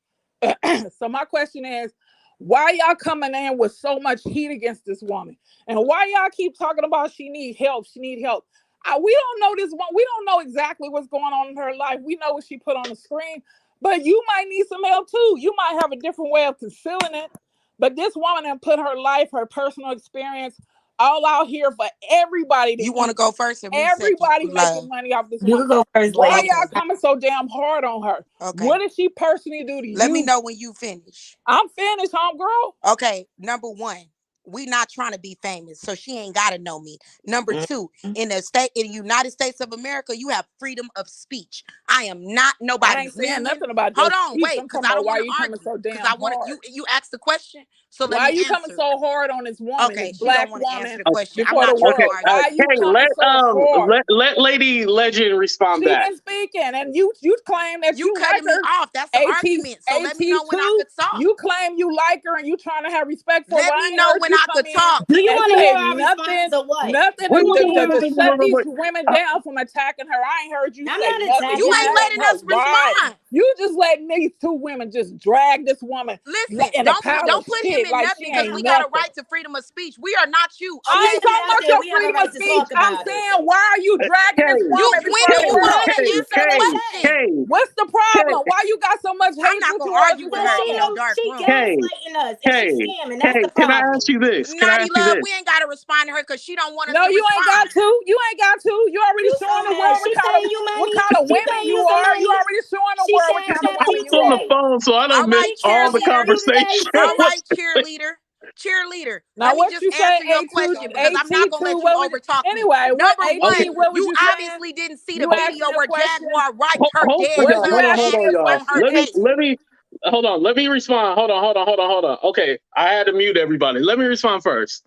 Speaker 4: So my question is, why y'all coming in with so much heat against this woman? And why y'all keep talking about she need help? We don't know this one. We don't know exactly what's going on in her life. We know what she put on the screen, but you might need some help too. You might have a different way of concealing it. But this woman has put her life, her personal experience, all out here for everybody.
Speaker 3: You want to go first?
Speaker 4: Everybody making money off this
Speaker 2: woman. You go first.
Speaker 4: Why y'all coming so damn hard on her?
Speaker 3: Okay.
Speaker 4: What did she personally do to you?
Speaker 3: Let me know when you finish.
Speaker 4: I'm finished, homegirl.
Speaker 3: Okay, number one, we not trying to be famous, so she ain't gotta know me. Number two, in the United States of America, you have freedom of speech. I am not nobody's.
Speaker 4: I ain't saying nothing about.
Speaker 3: Hold on, wait, because I don't want to argue. Because I want you asked the question, so
Speaker 4: why are you coming so hard on this woman?
Speaker 3: Okay,
Speaker 4: this Black
Speaker 3: woman. Answer the question.
Speaker 4: I'm not trying to argue.
Speaker 1: Why are you coming so hard? Let Lady Legend respond back.
Speaker 4: She's been speaking, and you claim that you
Speaker 3: cutting
Speaker 4: like her.
Speaker 3: me off. That's the argument. So let me know when I could talk.
Speaker 4: You claim you like her, and you trying to have respect for her.
Speaker 3: Let me know when I could talk.
Speaker 2: Do you want to hear our response or what?
Speaker 4: Nothing to shut these women down from attacking her. I ain't heard you say nothing.
Speaker 3: You ain't letting us respond.
Speaker 4: You just letting these two women just drag this woman.
Speaker 3: Listen, don't put him in nothing because we got a right to freedom of speech. We are not you.
Speaker 4: I ain't talking about your freedom of speech. I'm saying, why are you dragging this woman?
Speaker 3: You want to answer the question.
Speaker 4: What's the problem? Why you got so much hate?
Speaker 3: I'm not gonna argue with her in a dark room.
Speaker 2: Gaslighting us. She's scamming. That's the problem.
Speaker 1: Can I ask you this?
Speaker 3: Naughty Love, we ain't got to respond to her because she don't want us to respond.
Speaker 4: No, you ain't got to. You ain't got to. You already showing the world what kind of women you are. You already showing the world what kind of women you are.
Speaker 1: On the phone, so I don't miss all the conversation.
Speaker 3: All right, cheerleader.
Speaker 4: Now,
Speaker 3: let me just answer your question because I'm not gonna let you over talk.
Speaker 4: Anyway,
Speaker 3: number one, you obviously didn't see the video where Jaguar Wright her dead.
Speaker 1: Hold on. Let me respond. Hold on. Okay, I had to mute everybody. Let me respond first.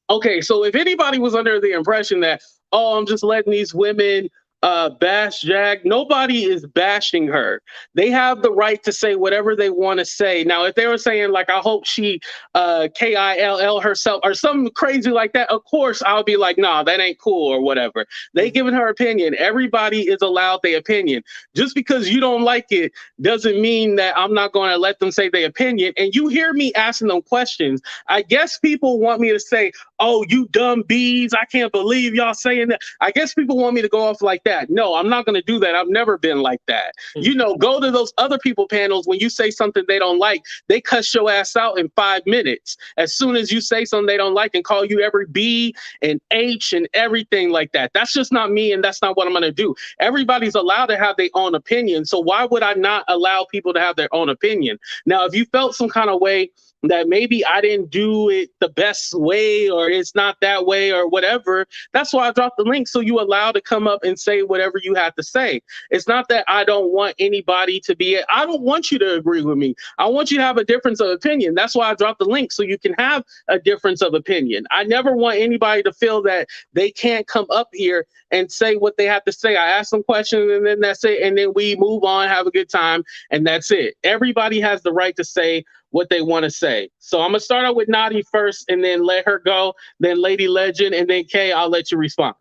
Speaker 1: Okay, so if anybody was under the impression that, I'm just letting these women bash Jag. Nobody is bashing her. They have the right to say whatever they want to say. Now, if they were saying like, I hope she KILL herself or something crazy like that, of course I'll be like, nah, that ain't cool or whatever. They giving her opinion. Everybody is allowed their opinion. Just because you don't like it doesn't mean that I'm not going to let them say their opinion. And you hear me asking them questions. I guess people want me to say, oh, you dumb bees, I can't believe y'all saying that. I guess people want me to go off like that. No, I'm not going to do that. I've never been like that. You know, go to those other people panels. When you say something they don't like, they cuss your ass out in 5 minutes. As soon as you say something they don't like and call you every B and H and everything like that. That's just not me, and that's not what I'm going to do. Everybody's allowed to have their own opinion. So why would I not allow people to have their own opinion? Now, if you felt some kind of way that maybe I didn't do it the best way or it's not that way or whatever, that's why I dropped the link, so you allowed to come up and say whatever you have to say. It's not that I don't want anybody to be, I don't want you to agree with me. I want you to have a difference of opinion. That's why I dropped the link, so you can have a difference of opinion. I never want anybody to feel that they can't come up here and say what they have to say. I ask them questions and then that's it. And then we move on, have a good time, and that's it. Everybody has the right to say what they want to say. So I'm gonna start out with Nadi first and then let her go, then Lady Legend, and then Kay, I'll let you respond.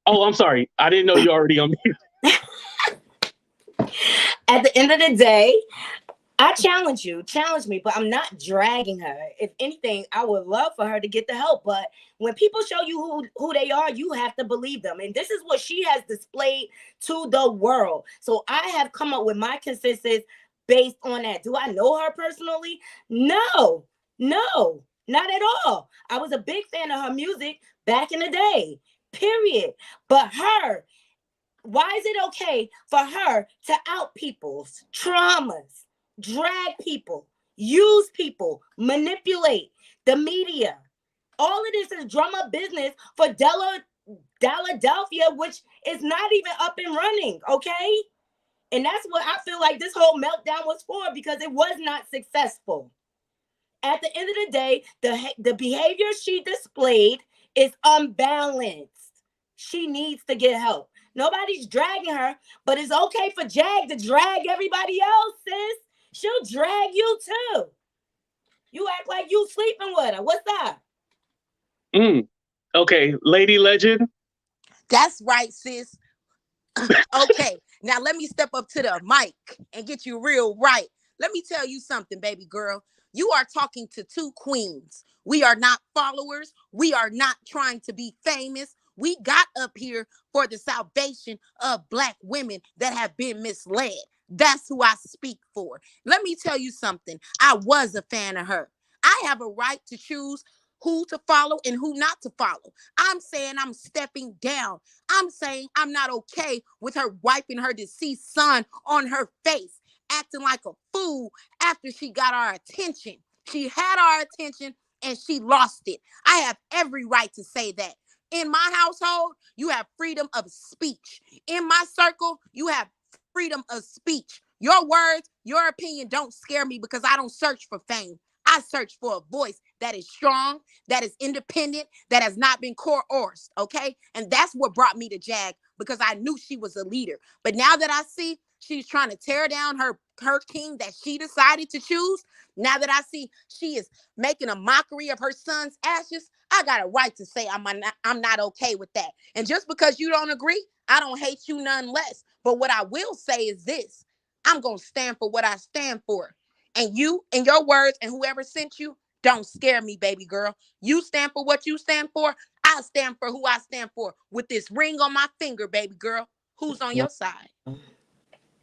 Speaker 1: Oh, I'm sorry. I didn't know you already on mute.
Speaker 2: At the end of the day, I challenge me, but I'm not dragging her. If anything, I would love for her to get the help. But when people show you who they are, you have to believe them. And this is what she has displayed to the world. So I have come up with my consensus based on that. Do I know her personally? No, not at all. I was a big fan of her music back in the day, period. But her, why is it okay for her to out people's traumas, drag people, use people, manipulate the media? All of this is drum up business for Philadelphia, which is not even up and running, okay? And that's what I feel like this whole meltdown was for, because it was not successful. At the end of the day, the behavior she displayed is unbalanced. She needs to get help. Nobody's dragging her, but it's okay for Jag to drag everybody else, sis. She'll drag you too. You act like you sleeping with her. What's that?
Speaker 1: Okay, Lady Legend.
Speaker 3: That's right, sis. Okay, now let me step up to the mic and get you real right. Let me tell you something, baby girl. You are talking to two queens. We are not followers. We are not trying to be famous. We got up here for the salvation of Black women that have been misled. That's who I speak for. Let me tell you something. I was a fan of her. I have a right to choose who to follow and who not to follow. I'm saying I'm stepping down. I'm saying I'm not okay with her wiping her deceased son on her face, acting like a fool after she got our attention. She had our attention and she lost it. I have every right to say that. In my household, you have freedom of speech. In my circle, you have freedom of speech. Your words, your opinion don't scare me because I don't search for fame. I search for a voice that is strong, that is independent, that has not been coerced, okay? And that's what brought me to Jag, because I knew she was a leader. But now that I see she's trying to tear down her king that she decided to choose, now that I see she is making a mockery of her son's ashes, I got a right to say I'm not okay with that. And just because you don't agree, I don't hate you none less. But what I will say is this: I'm going to stand for what I stand for. And you and your words and whoever sent you don't scare me, baby girl. You stand for what you stand for. I stand for who I stand for. With this ring on my finger, baby girl, who's on your side?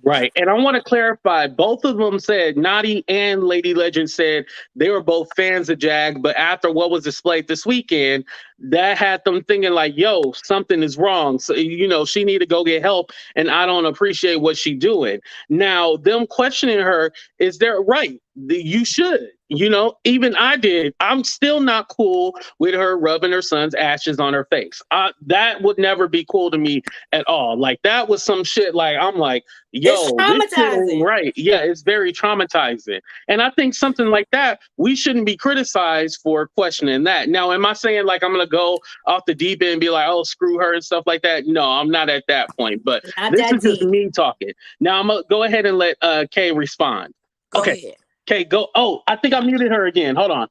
Speaker 1: Right. And I want to clarify, both of them said, Nadi and Lady Legend said they were both fans of Jag, but after what was displayed this weekend, that had them thinking like, yo, something is wrong. So, you know, she need to go get help, and I don't appreciate what she doing. Now, them questioning her, is that right? You should. You know, even I did. I'm still not cool with her rubbing her son's ashes on her face. That would never be cool to me at all. Like, that was some shit. Like, I'm like,
Speaker 2: It's
Speaker 1: yo, this shit ain't
Speaker 2: traumatizing.
Speaker 1: right. Yeah, it's very traumatizing. And I think something like that, we shouldn't be criticized for questioning that. Now, am I saying like I'm going to go off the deep end and be like, oh, screw her and stuff like that? No, I'm not at that point. But
Speaker 2: Not
Speaker 1: this
Speaker 2: that
Speaker 1: is just
Speaker 2: deep.
Speaker 1: me talking. Now, I'm going to go ahead and let Kay respond.
Speaker 3: Go
Speaker 1: Okay.
Speaker 3: ahead.
Speaker 1: Okay, go. Oh, I think I muted her again. Hold on.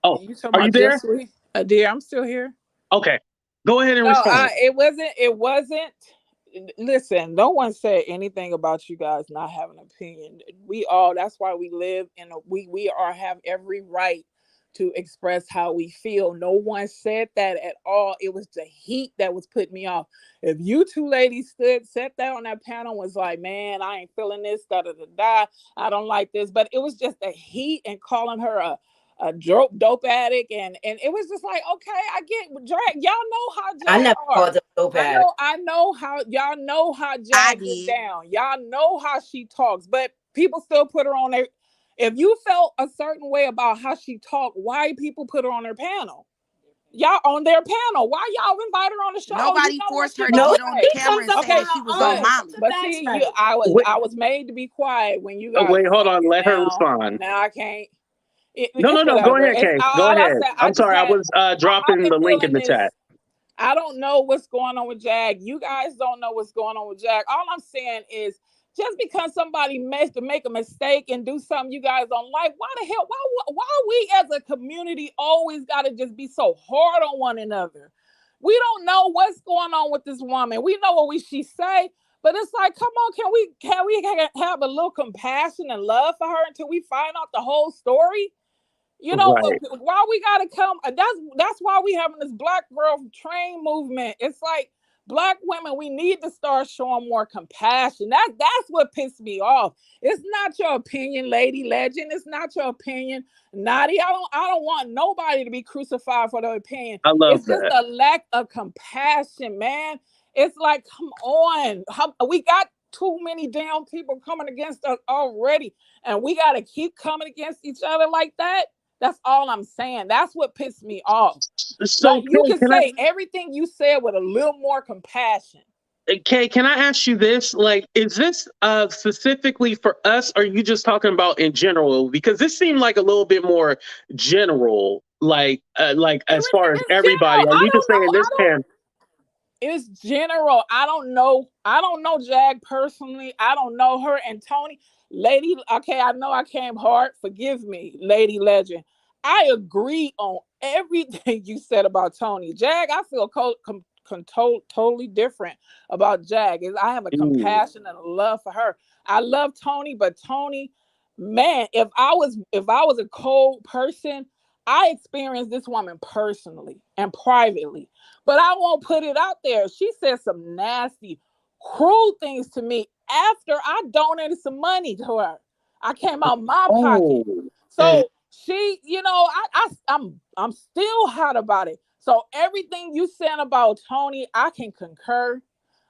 Speaker 1: Oh,
Speaker 4: You talking
Speaker 1: are you
Speaker 4: about
Speaker 1: there?
Speaker 4: Just Sweet? Dear, I'm still here.
Speaker 1: Okay, go ahead and
Speaker 4: No,
Speaker 1: respond.
Speaker 4: it wasn't. Listen, no one said anything about you guys not having an opinion. That's why we live in have every right to express how we feel. No one said that at all. It was the heat that was putting me off. If you two ladies sat there on that panel, was like, man, I ain't feeling this, I don't like this. But it was just the heat and calling her a dope addict, and it was just like, okay, I get drag. Y'all know how Jag
Speaker 2: I never
Speaker 4: are.
Speaker 2: called her dope addict.
Speaker 4: I know how y'all know how
Speaker 3: I
Speaker 4: Jag
Speaker 3: did.
Speaker 4: get down. Y'all know how she talks, but people still put her on there. If you felt a certain way about how she talked, why people put her on their panel? Y'all on their panel. Why y'all invite her on the show?
Speaker 3: Nobody
Speaker 4: You know
Speaker 3: forced
Speaker 4: what
Speaker 3: her
Speaker 4: she
Speaker 3: to
Speaker 4: gonna
Speaker 3: get on
Speaker 4: say.
Speaker 3: the
Speaker 2: She
Speaker 3: camera
Speaker 2: comes
Speaker 3: and
Speaker 2: up
Speaker 3: say
Speaker 2: on
Speaker 3: that
Speaker 2: her
Speaker 3: she was on
Speaker 2: own.
Speaker 3: Molly.
Speaker 2: The
Speaker 4: But
Speaker 2: facts
Speaker 4: see,
Speaker 2: right.
Speaker 4: I
Speaker 1: Wait,
Speaker 4: was made to be quiet when you guys
Speaker 1: wait,
Speaker 4: were
Speaker 1: hold on.
Speaker 4: talking.
Speaker 1: Let her respond.
Speaker 4: Now I can't.
Speaker 1: No,
Speaker 4: It's
Speaker 1: no. Go
Speaker 4: whatever.
Speaker 1: ahead,
Speaker 4: It's
Speaker 1: Kay. Go
Speaker 4: all I
Speaker 1: ahead.
Speaker 4: said.
Speaker 1: I'm sorry. I was
Speaker 4: I've
Speaker 1: dropping
Speaker 4: been
Speaker 1: the link in
Speaker 4: feeling
Speaker 1: the
Speaker 4: this.
Speaker 1: chat.
Speaker 4: I don't know what's going on with Jag. You guys don't know what's going on with Jag. All I'm saying is, just because somebody makes to make a mistake and do something you guys don't like, why the hell? Why we as a community always got to just be so hard on one another? We don't know what's going on with this woman. We know what she say, but it's like, come on, can we have a little compassion and love for her until we find out the whole story? You know,
Speaker 1: Right.
Speaker 4: why we gotta come? That's why we having this Black Girl Train movement. It's like, Black women, we need to start showing more compassion. That's what pissed me off. It's not your opinion, Lady Legend. It's not your opinion, Naughty. I don't want nobody to be crucified for their opinion.
Speaker 1: I love
Speaker 4: It's just
Speaker 1: that.
Speaker 4: a lack of compassion, man. It's like, come on, we got too many damn people coming against us already, and we gotta keep coming against each other like that. That's all I'm saying. That's what pissed me off.
Speaker 1: So,
Speaker 4: Like, you
Speaker 1: Kay,
Speaker 4: can say everything you said with a little more compassion.
Speaker 1: Can I ask you this? Like, is this specifically for us, or are you just talking about in general? Because this seemed like a little bit more general, like as far as
Speaker 4: It's
Speaker 1: everybody.
Speaker 4: general.
Speaker 1: Are
Speaker 4: I
Speaker 1: you just
Speaker 4: don't know.
Speaker 1: saying this can?
Speaker 4: It's general. I don't know. I don't know Jag personally. I don't know her. And Toni, Lady, okay, I know I came hard. Forgive me, Lady Legend. I agree on everything you said about Toni. Jag, I feel totally different about Jag. I have a
Speaker 1: Mm,
Speaker 4: compassion and a love for her. I love Toni, but Toni, man, if I was a cold person, I experienced this woman personally and privately, but I won't put it out there. She said some nasty, cruel things to me after I donated some money to her. I came out my pocket.
Speaker 1: oh,
Speaker 4: So she, I'm still hot about it. So everything you said about Toni, I can concur.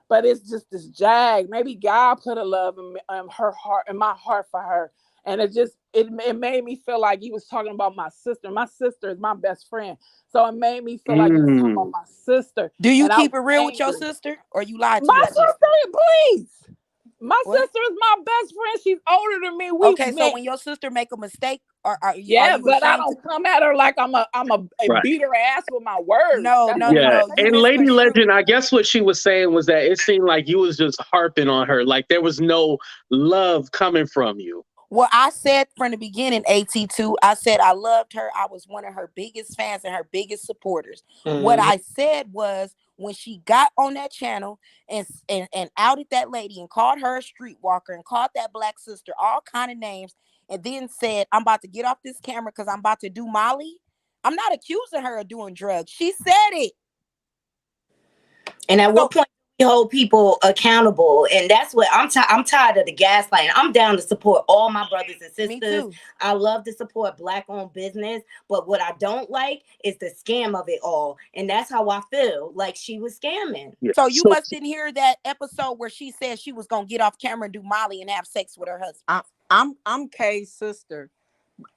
Speaker 4: But it's just this Jag. Maybe God put a love in her heart, in my heart for her. And it made me feel like he was talking about my sister. My sister is my best friend. So it made me feel like he was talking about my sister.
Speaker 3: Do you
Speaker 4: And I
Speaker 3: keep
Speaker 4: was
Speaker 3: it real with your
Speaker 4: angry.
Speaker 3: sister, or you lied to
Speaker 4: My
Speaker 3: your sister?
Speaker 4: sister, please. My
Speaker 3: What?
Speaker 4: sister is my best friend. She's older than me. We
Speaker 3: Okay, so
Speaker 4: met.
Speaker 3: when your sister make a mistake, are
Speaker 4: Yeah,
Speaker 3: you
Speaker 4: but I
Speaker 3: ashamed to?
Speaker 4: don't come at her like I'm a
Speaker 1: right.
Speaker 4: beat her ass with my words.
Speaker 3: No,
Speaker 4: That's
Speaker 3: no,
Speaker 4: not
Speaker 3: no,
Speaker 4: what
Speaker 1: Yeah.
Speaker 3: no.
Speaker 4: I'm
Speaker 3: You
Speaker 1: And
Speaker 4: saying.
Speaker 1: Lady
Speaker 3: misconstrued.
Speaker 1: Legend, I guess what she was saying was that it seemed like you was just harping on her, like there was no love coming from you.
Speaker 3: Well, I said from the beginning, AT2, I said I loved her. I was one of her biggest fans and her biggest supporters. What I said was, when she got on that channel and outed that lady and called her a streetwalker and called that Black sister all kind of names, and then said, I'm about to get off this camera because I'm about to do Molly. I'm not accusing her of doing drugs. She said it.
Speaker 2: And at
Speaker 3: So
Speaker 2: what point do we hold people accountable? And that's what I'm tired of the gaslighting. I'm down to support all my brothers and
Speaker 3: me
Speaker 2: sisters.
Speaker 3: too.
Speaker 2: I love to support Black-owned business, but what I don't like is the scam of it all. And that's how I feel, like she was scamming.
Speaker 1: Yeah.
Speaker 3: So you
Speaker 1: So,
Speaker 3: must didn't hear that episode where she said she was gonna get off camera and do Molly and have sex with her husband.
Speaker 5: I'm Kay's sister,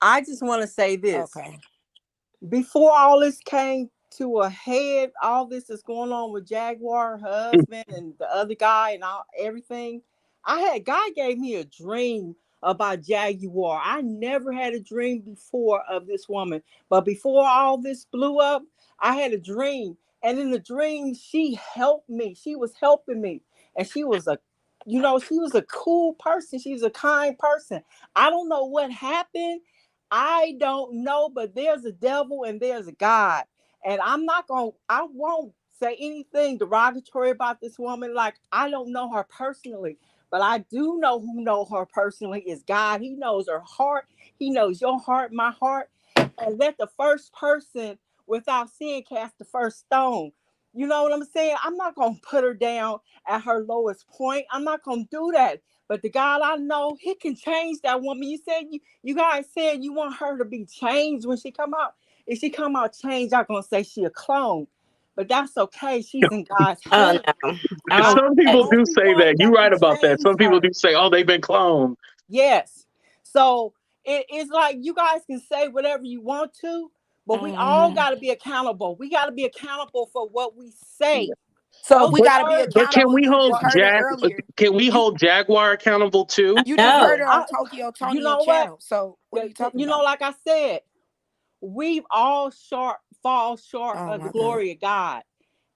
Speaker 5: I just want to say this.
Speaker 3: Okay.
Speaker 5: Before all this came to a head, all this is going on with Jaguar, her husband, and the other guy, and everything. God gave me a dream about Jaguar. I never had a dream before of this woman, but before all this blew up, I had a dream, and in the dream, she helped me. She was helping me, and she was a cool person. She was a kind person. I don't know what happened. I don't know, but there's a devil and there's a God. And I won't say anything derogatory about this woman. Like, I don't know her personally, but I do know who know her personally is God. He knows her heart. He knows your heart, my heart. And let the first person without sin cast the first stone. You know what I'm saying? I'm not going to put her down at her lowest point. I'm not going to do that. But the God I know, he can change that woman. You said you guys said you want her to be changed when she come out. If she come out changed, I'm gonna say she a clone. But that's okay. She's in God's
Speaker 2: Oh
Speaker 5: hand.
Speaker 2: no.
Speaker 1: Some people do
Speaker 5: Don't be
Speaker 1: say that.
Speaker 5: one
Speaker 1: You're
Speaker 5: that
Speaker 1: right
Speaker 5: can
Speaker 1: about that.
Speaker 5: change
Speaker 1: Some people
Speaker 5: her.
Speaker 1: do say, "Oh, they've been cloned."
Speaker 5: Yes. So it's like you guys can say whatever you want to, but we all got to be accountable. We got to be accountable for what we say.
Speaker 3: So
Speaker 5: Those
Speaker 3: we got to be
Speaker 5: words.
Speaker 1: But can
Speaker 3: accountable.
Speaker 1: we
Speaker 3: You
Speaker 1: hold
Speaker 3: just heard it earlier.
Speaker 1: Can we
Speaker 3: You
Speaker 1: hold Jaguar accountable too?
Speaker 3: you just heard
Speaker 2: No.
Speaker 3: her on Tokyo
Speaker 5: You
Speaker 3: Toni
Speaker 5: know what?
Speaker 3: channel. So what are you talking about?
Speaker 5: Like I said, we've all fall short
Speaker 3: Oh
Speaker 5: of the
Speaker 3: my God.
Speaker 5: glory of God.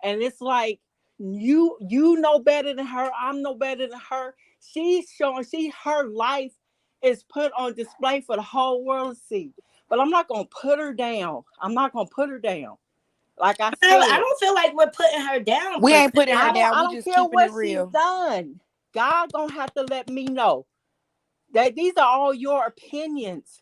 Speaker 5: And it's like you know better than her. I'm no better than her. She's showing her life is put on display for the whole world to see. But I'm not gonna put her down. I'm not gonna put her down. Like I said,
Speaker 2: I don't feel like we're putting her down.
Speaker 3: We
Speaker 2: per
Speaker 3: ain't putting
Speaker 2: se.
Speaker 3: her down.
Speaker 5: I
Speaker 3: We
Speaker 5: don't
Speaker 3: just
Speaker 5: care
Speaker 3: keeping
Speaker 5: what
Speaker 3: it real.
Speaker 5: she's done. God gonna have to let me know that these are all your opinions.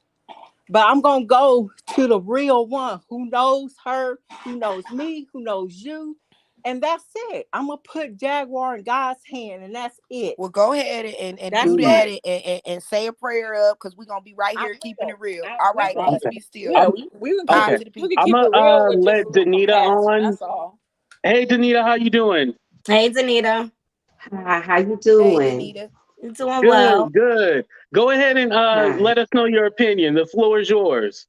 Speaker 5: But I'm going to go to the real one who knows her, who knows me, who knows you. And that's it. I'm going to put Jaguar in God's hand, and that's it.
Speaker 3: Well, go ahead and
Speaker 5: That's
Speaker 3: do that
Speaker 5: it.
Speaker 3: and say a prayer up because we're going to be right here keeping it real. All right,
Speaker 5: will.
Speaker 3: peace be still.
Speaker 4: Yeah, we can keep
Speaker 3: Power
Speaker 1: Okay.
Speaker 4: it.
Speaker 3: to the
Speaker 4: We
Speaker 3: people.
Speaker 4: can
Speaker 1: I'm
Speaker 4: keep it
Speaker 1: gonna
Speaker 4: real with just
Speaker 1: let
Speaker 4: a little
Speaker 1: Danita
Speaker 4: compassion.
Speaker 1: on.
Speaker 4: That's all.
Speaker 1: Hey, Danita, how you doing?
Speaker 2: Hey, Anita.
Speaker 6: Hi, how you
Speaker 3: Hey,
Speaker 6: doing?
Speaker 3: Danita.
Speaker 2: You doing well?
Speaker 1: Good, good. Go ahead and
Speaker 6: Hi.
Speaker 1: let us know your opinion. The floor is yours.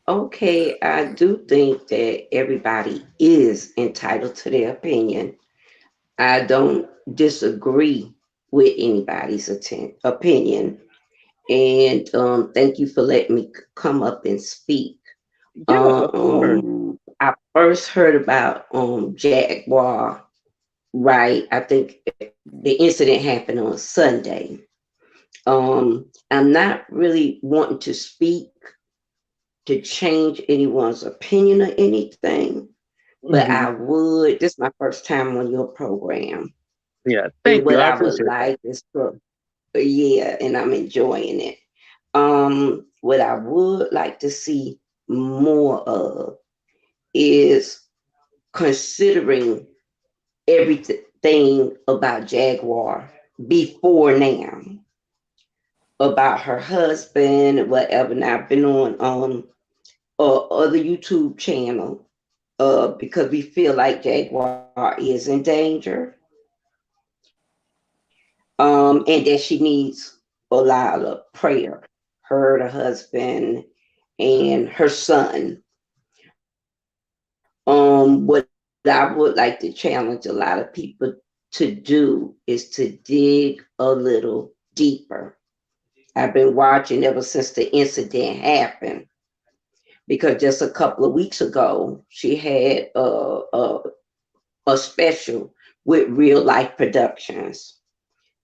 Speaker 6: Okay, I do think that everybody is entitled to their opinion. I don't disagree with anybody's opinion. And thank you for letting me come up and speak.
Speaker 1: Yeah, of course.
Speaker 6: I first heard about Jaguar Wright. I think the incident happened on Sunday. I'm not really wanting to speak to change anyone's opinion or anything, but
Speaker 1: Mhm.
Speaker 6: I would. This is my first time on your program,
Speaker 1: Yeah,
Speaker 6: and
Speaker 1: thank you.
Speaker 6: what
Speaker 1: I
Speaker 6: I would
Speaker 1: appreciate that.
Speaker 6: like is for yeah, and I'm enjoying it. What I would like to see more of is considering everything about Jaguar before now, about her husband, whatever. Now I've been on other YouTube channel because we feel like Jaguar is in danger, and that she needs a lot of prayer. Her, the husband, and her son. What I would like to challenge a lot of people to do is to dig a little deeper. I've been watching ever since the incident happened because just a couple of weeks ago she had a special with Real Life Productions.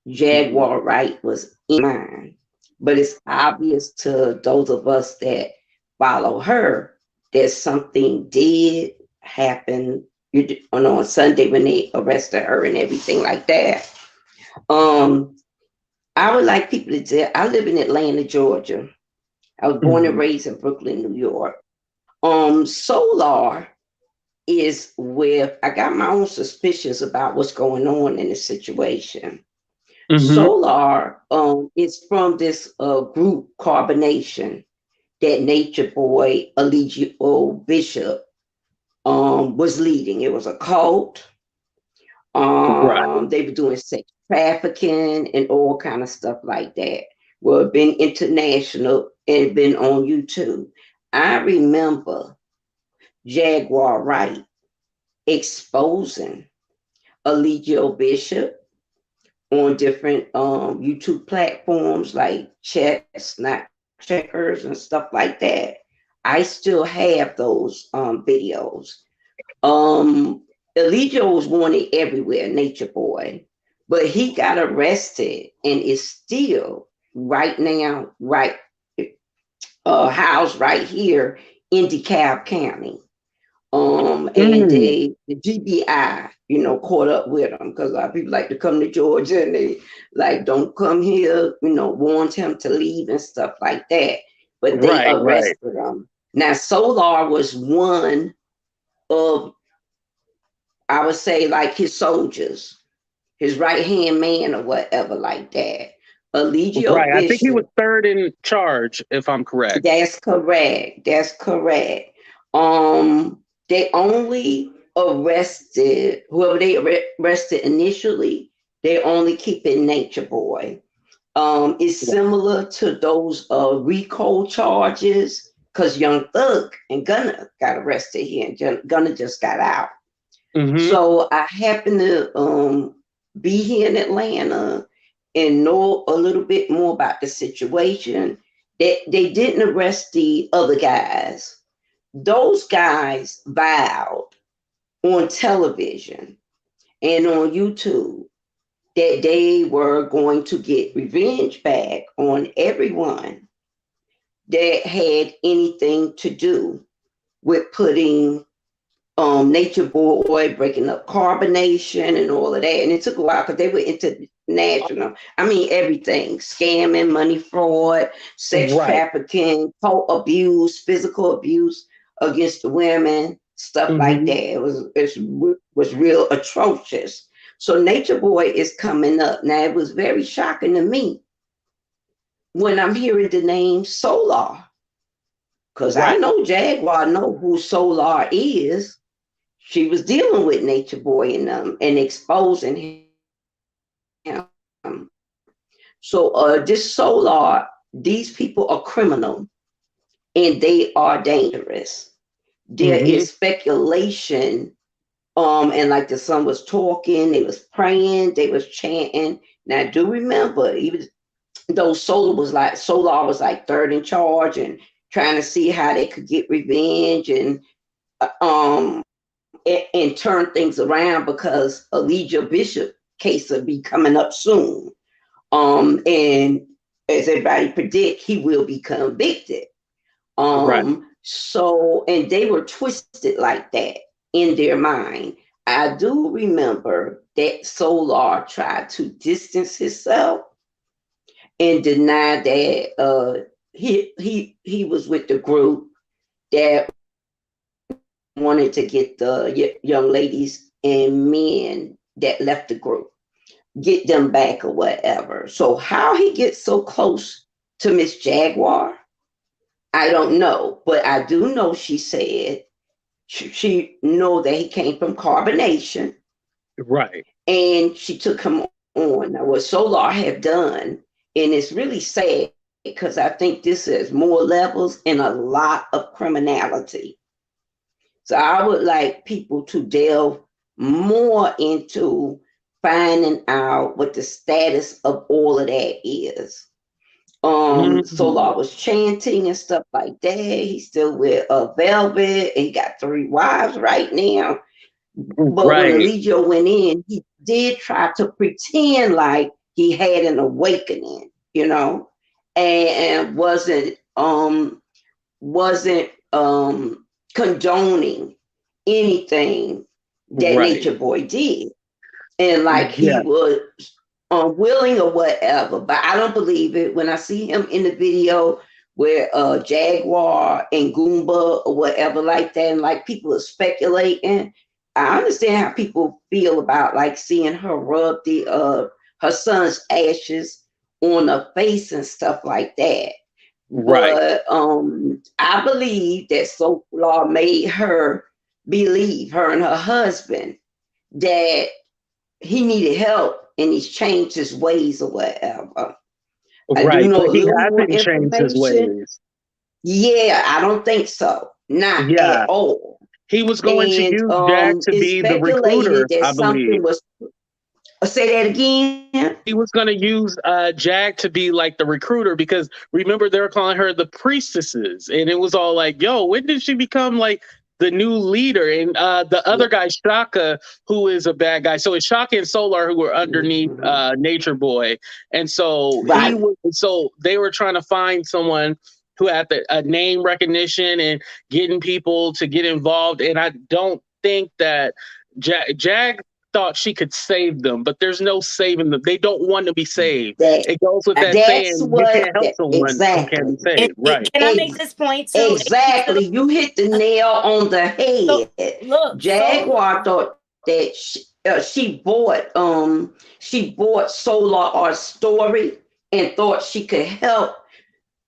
Speaker 1: Mhm.
Speaker 6: Jaguar Wright was in mine, but it's obvious to those of us that follow her that something did happen on Sunday when they arrested her and everything like that. Um, I would like people to tell. I live in Atlanta, Georgia. I was born and
Speaker 1: Mhm.
Speaker 6: raised in Brooklyn, New York. Solar is where I got my own suspicions about what's going on in the situation.
Speaker 1: Mhm.
Speaker 6: Solar is from this group Carbonation that Nature Boy Eligio Bishop was leading. It was a cult.
Speaker 1: Right.
Speaker 6: They were doing sex trafficking and all kind of stuff like that. well, been international and been on YouTube. I remember Jaguar Wright exposing Allegio Bishop on different YouTube platforms like checks, not checkers, and stuff like that. I still have those videos. Eligio was wanted everywhere, Nature Boy, but he got arrested and is still right now, housed right here in DeKalb County. And the GBI, caught up with him because a lot of people like to come to Georgia and they like, don't come here, warned him to leave and stuff like that. But they arrested him. Now, Solar was one of, I would say, like his soldiers, his right-hand man or whatever like that. Allegio Bishop,
Speaker 1: I think he was third in charge, if I'm correct.
Speaker 6: That's correct. They only arrested whoever they arrested initially. They only keep it Nature Boy. It's similar to those RICO charges because Young Thug and Gunna got arrested here, and Gunna just got out. So I happen to be here in Atlanta and know a little bit more about the situation. They didn't arrest the other guys. Those guys vowed on television and on YouTube that they were going to get revenge back on everyone that had anything to do with putting Nature Boy, breaking up carbonation and all of that. And it took a while because they were international. I mean, everything, scamming, money fraud, sex trafficking, cult abuse, physical abuse against the women, stuff like that. It was real atrocious. So Nature Boy is coming up. Now, it was very shocking to me when I'm hearing the name Solar, because I know Jaguar know who Solar is. She was dealing with Nature Boy and them and exposing him. So this Solar, these people are criminal and they are dangerous. There is speculation, and like the son was talking, they was praying, they was chanting. Now, do remember, even though Solar was like third in charge and trying to see how they could get revenge and turn things around, because Allegio Bishop case will be coming up soon. And as everybody predict, he will be convicted. So, and they were twisted like that in their mind. I do remember that Solar tried to distance himself and deny that he was with the group that wanted to get the young ladies and men that left the group, get them back or whatever. So how he gets so close to Miss Jaguar, I don't know, but I do know she said she know that he came from carbonation. And she took him on. Now, what Solar have done, and it's really sad because I think this has more levels and a lot of criminality. So I would like people to delve more into finding out what the status of all of that is. Solar was chanting and stuff like that. He's still with Velvet, and he got 3 wives right now. But when Allegio went in, he did try to pretend like he had an awakening, and wasn't condoning anything that Nature Boy did, and like he was unwilling or whatever. But I don't believe it when I see him in the video where Jaguar and Goomba or whatever like that, and like people are speculating. I understand how people feel about like seeing her rub her son's ashes on her face and stuff like that. But I believe that Solar made her believe, her and her husband, that he needed help and he's changed his ways or whatever. I do
Speaker 1: Right,
Speaker 6: know
Speaker 1: but
Speaker 6: a
Speaker 1: he
Speaker 6: little more
Speaker 1: hasn't changed his
Speaker 6: information.
Speaker 1: ways.
Speaker 6: Yeah, I don't think so. Not
Speaker 1: Yeah,
Speaker 6: at all.
Speaker 1: he was going to
Speaker 6: And
Speaker 1: use Jag to
Speaker 6: it's
Speaker 1: be the recruiter,
Speaker 6: speculated that
Speaker 1: I believe.
Speaker 6: something was. Say that again.
Speaker 1: He was going to use Jag to be like the recruiter because remember they were calling her the priestesses, and it was all like, "Yo, when did she become like the new leader?" And the other guy, Shaka, who is a bad guy. So it's Shaka and Solar who were underneath Nature Boy, and so he
Speaker 6: Right.
Speaker 1: was. So they were trying to find someone who had a name recognition and getting people to get involved. And I don't think that Jag thought she could save them, but there's no saving them. They don't want to be saved. It goes with that
Speaker 6: That's
Speaker 1: saying, you can't help someone who can't be
Speaker 6: exactly.
Speaker 1: saved. Right.
Speaker 2: Can I make this point too?
Speaker 6: Exactly. You hit the nail on the head.
Speaker 2: So, look,
Speaker 6: Jaguar thought that she bought Solar Art Story and thought she could help.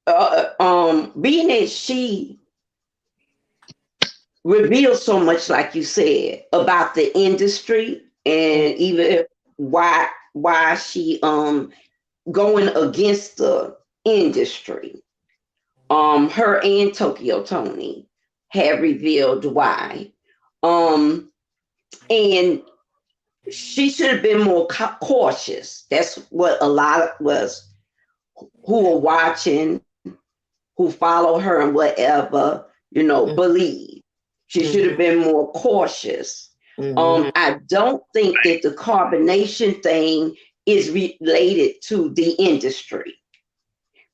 Speaker 6: Being that she revealed so much, like you said, about the industry and even why she going against the industry. Her and Tokyo Toni have revealed why. And she should have been more cautious. That's what a lot of us who are watching, who follow her and whatever, believe. She should have been more cautious. I don't think that the carbonation thing is related to the industry.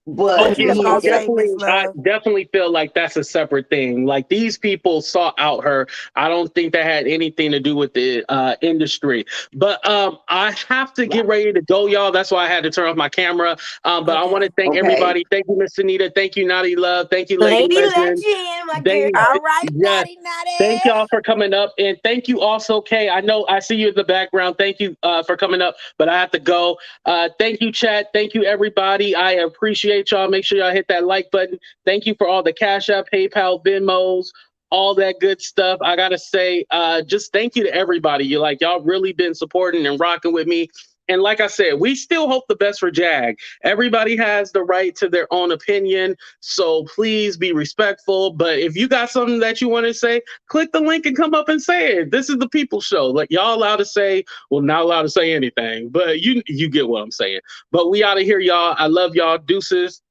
Speaker 6: But
Speaker 1: yeah, I
Speaker 3: Love.
Speaker 1: definitely feel like that's a separate thing. Like these people sought out her. I don't think that had anything to do with the industry. But I have to get ready to go, y'all. That's why I had to turn off my camera. But I want to thank everybody. Thank you, Miss Anita. Thank you, Naughty Love. Thank you, Lady Legend.
Speaker 3: All right,
Speaker 1: Yes. Thank y'all for coming up. And thank you also, Kay. I know I see you in the background. Thank you for coming up, but I have to go. Thank you, chat. Thank you, everybody. I appreciate y'all. Make sure y'all hit that like button. Thank you for all the Cash App, PayPal, Venmos, all that good stuff. I gotta say, just thank you to everybody. Y'all really been supporting and rocking with me. And like I said, we still hope the best for Jag. Everybody has the right to their own opinion, so please be respectful. But if you got something that you want to say, click the link and come up and say it. This is the People's Show. Like, y'all allowed to say, well, not allowed to say anything, but you get what I'm saying. But we out of here, y'all. I love y'all. Deuces.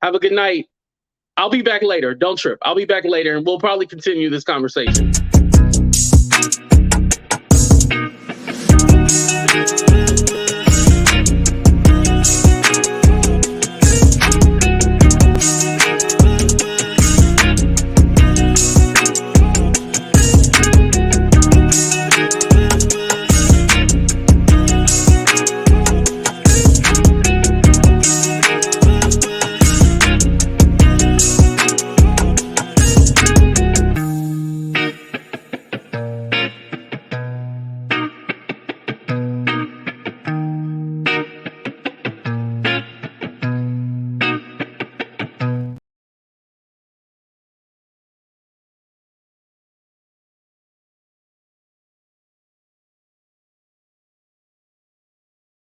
Speaker 1: Have a good night. I'll be back later. Don't trip. I'll be back later, and we'll probably continue this conversation.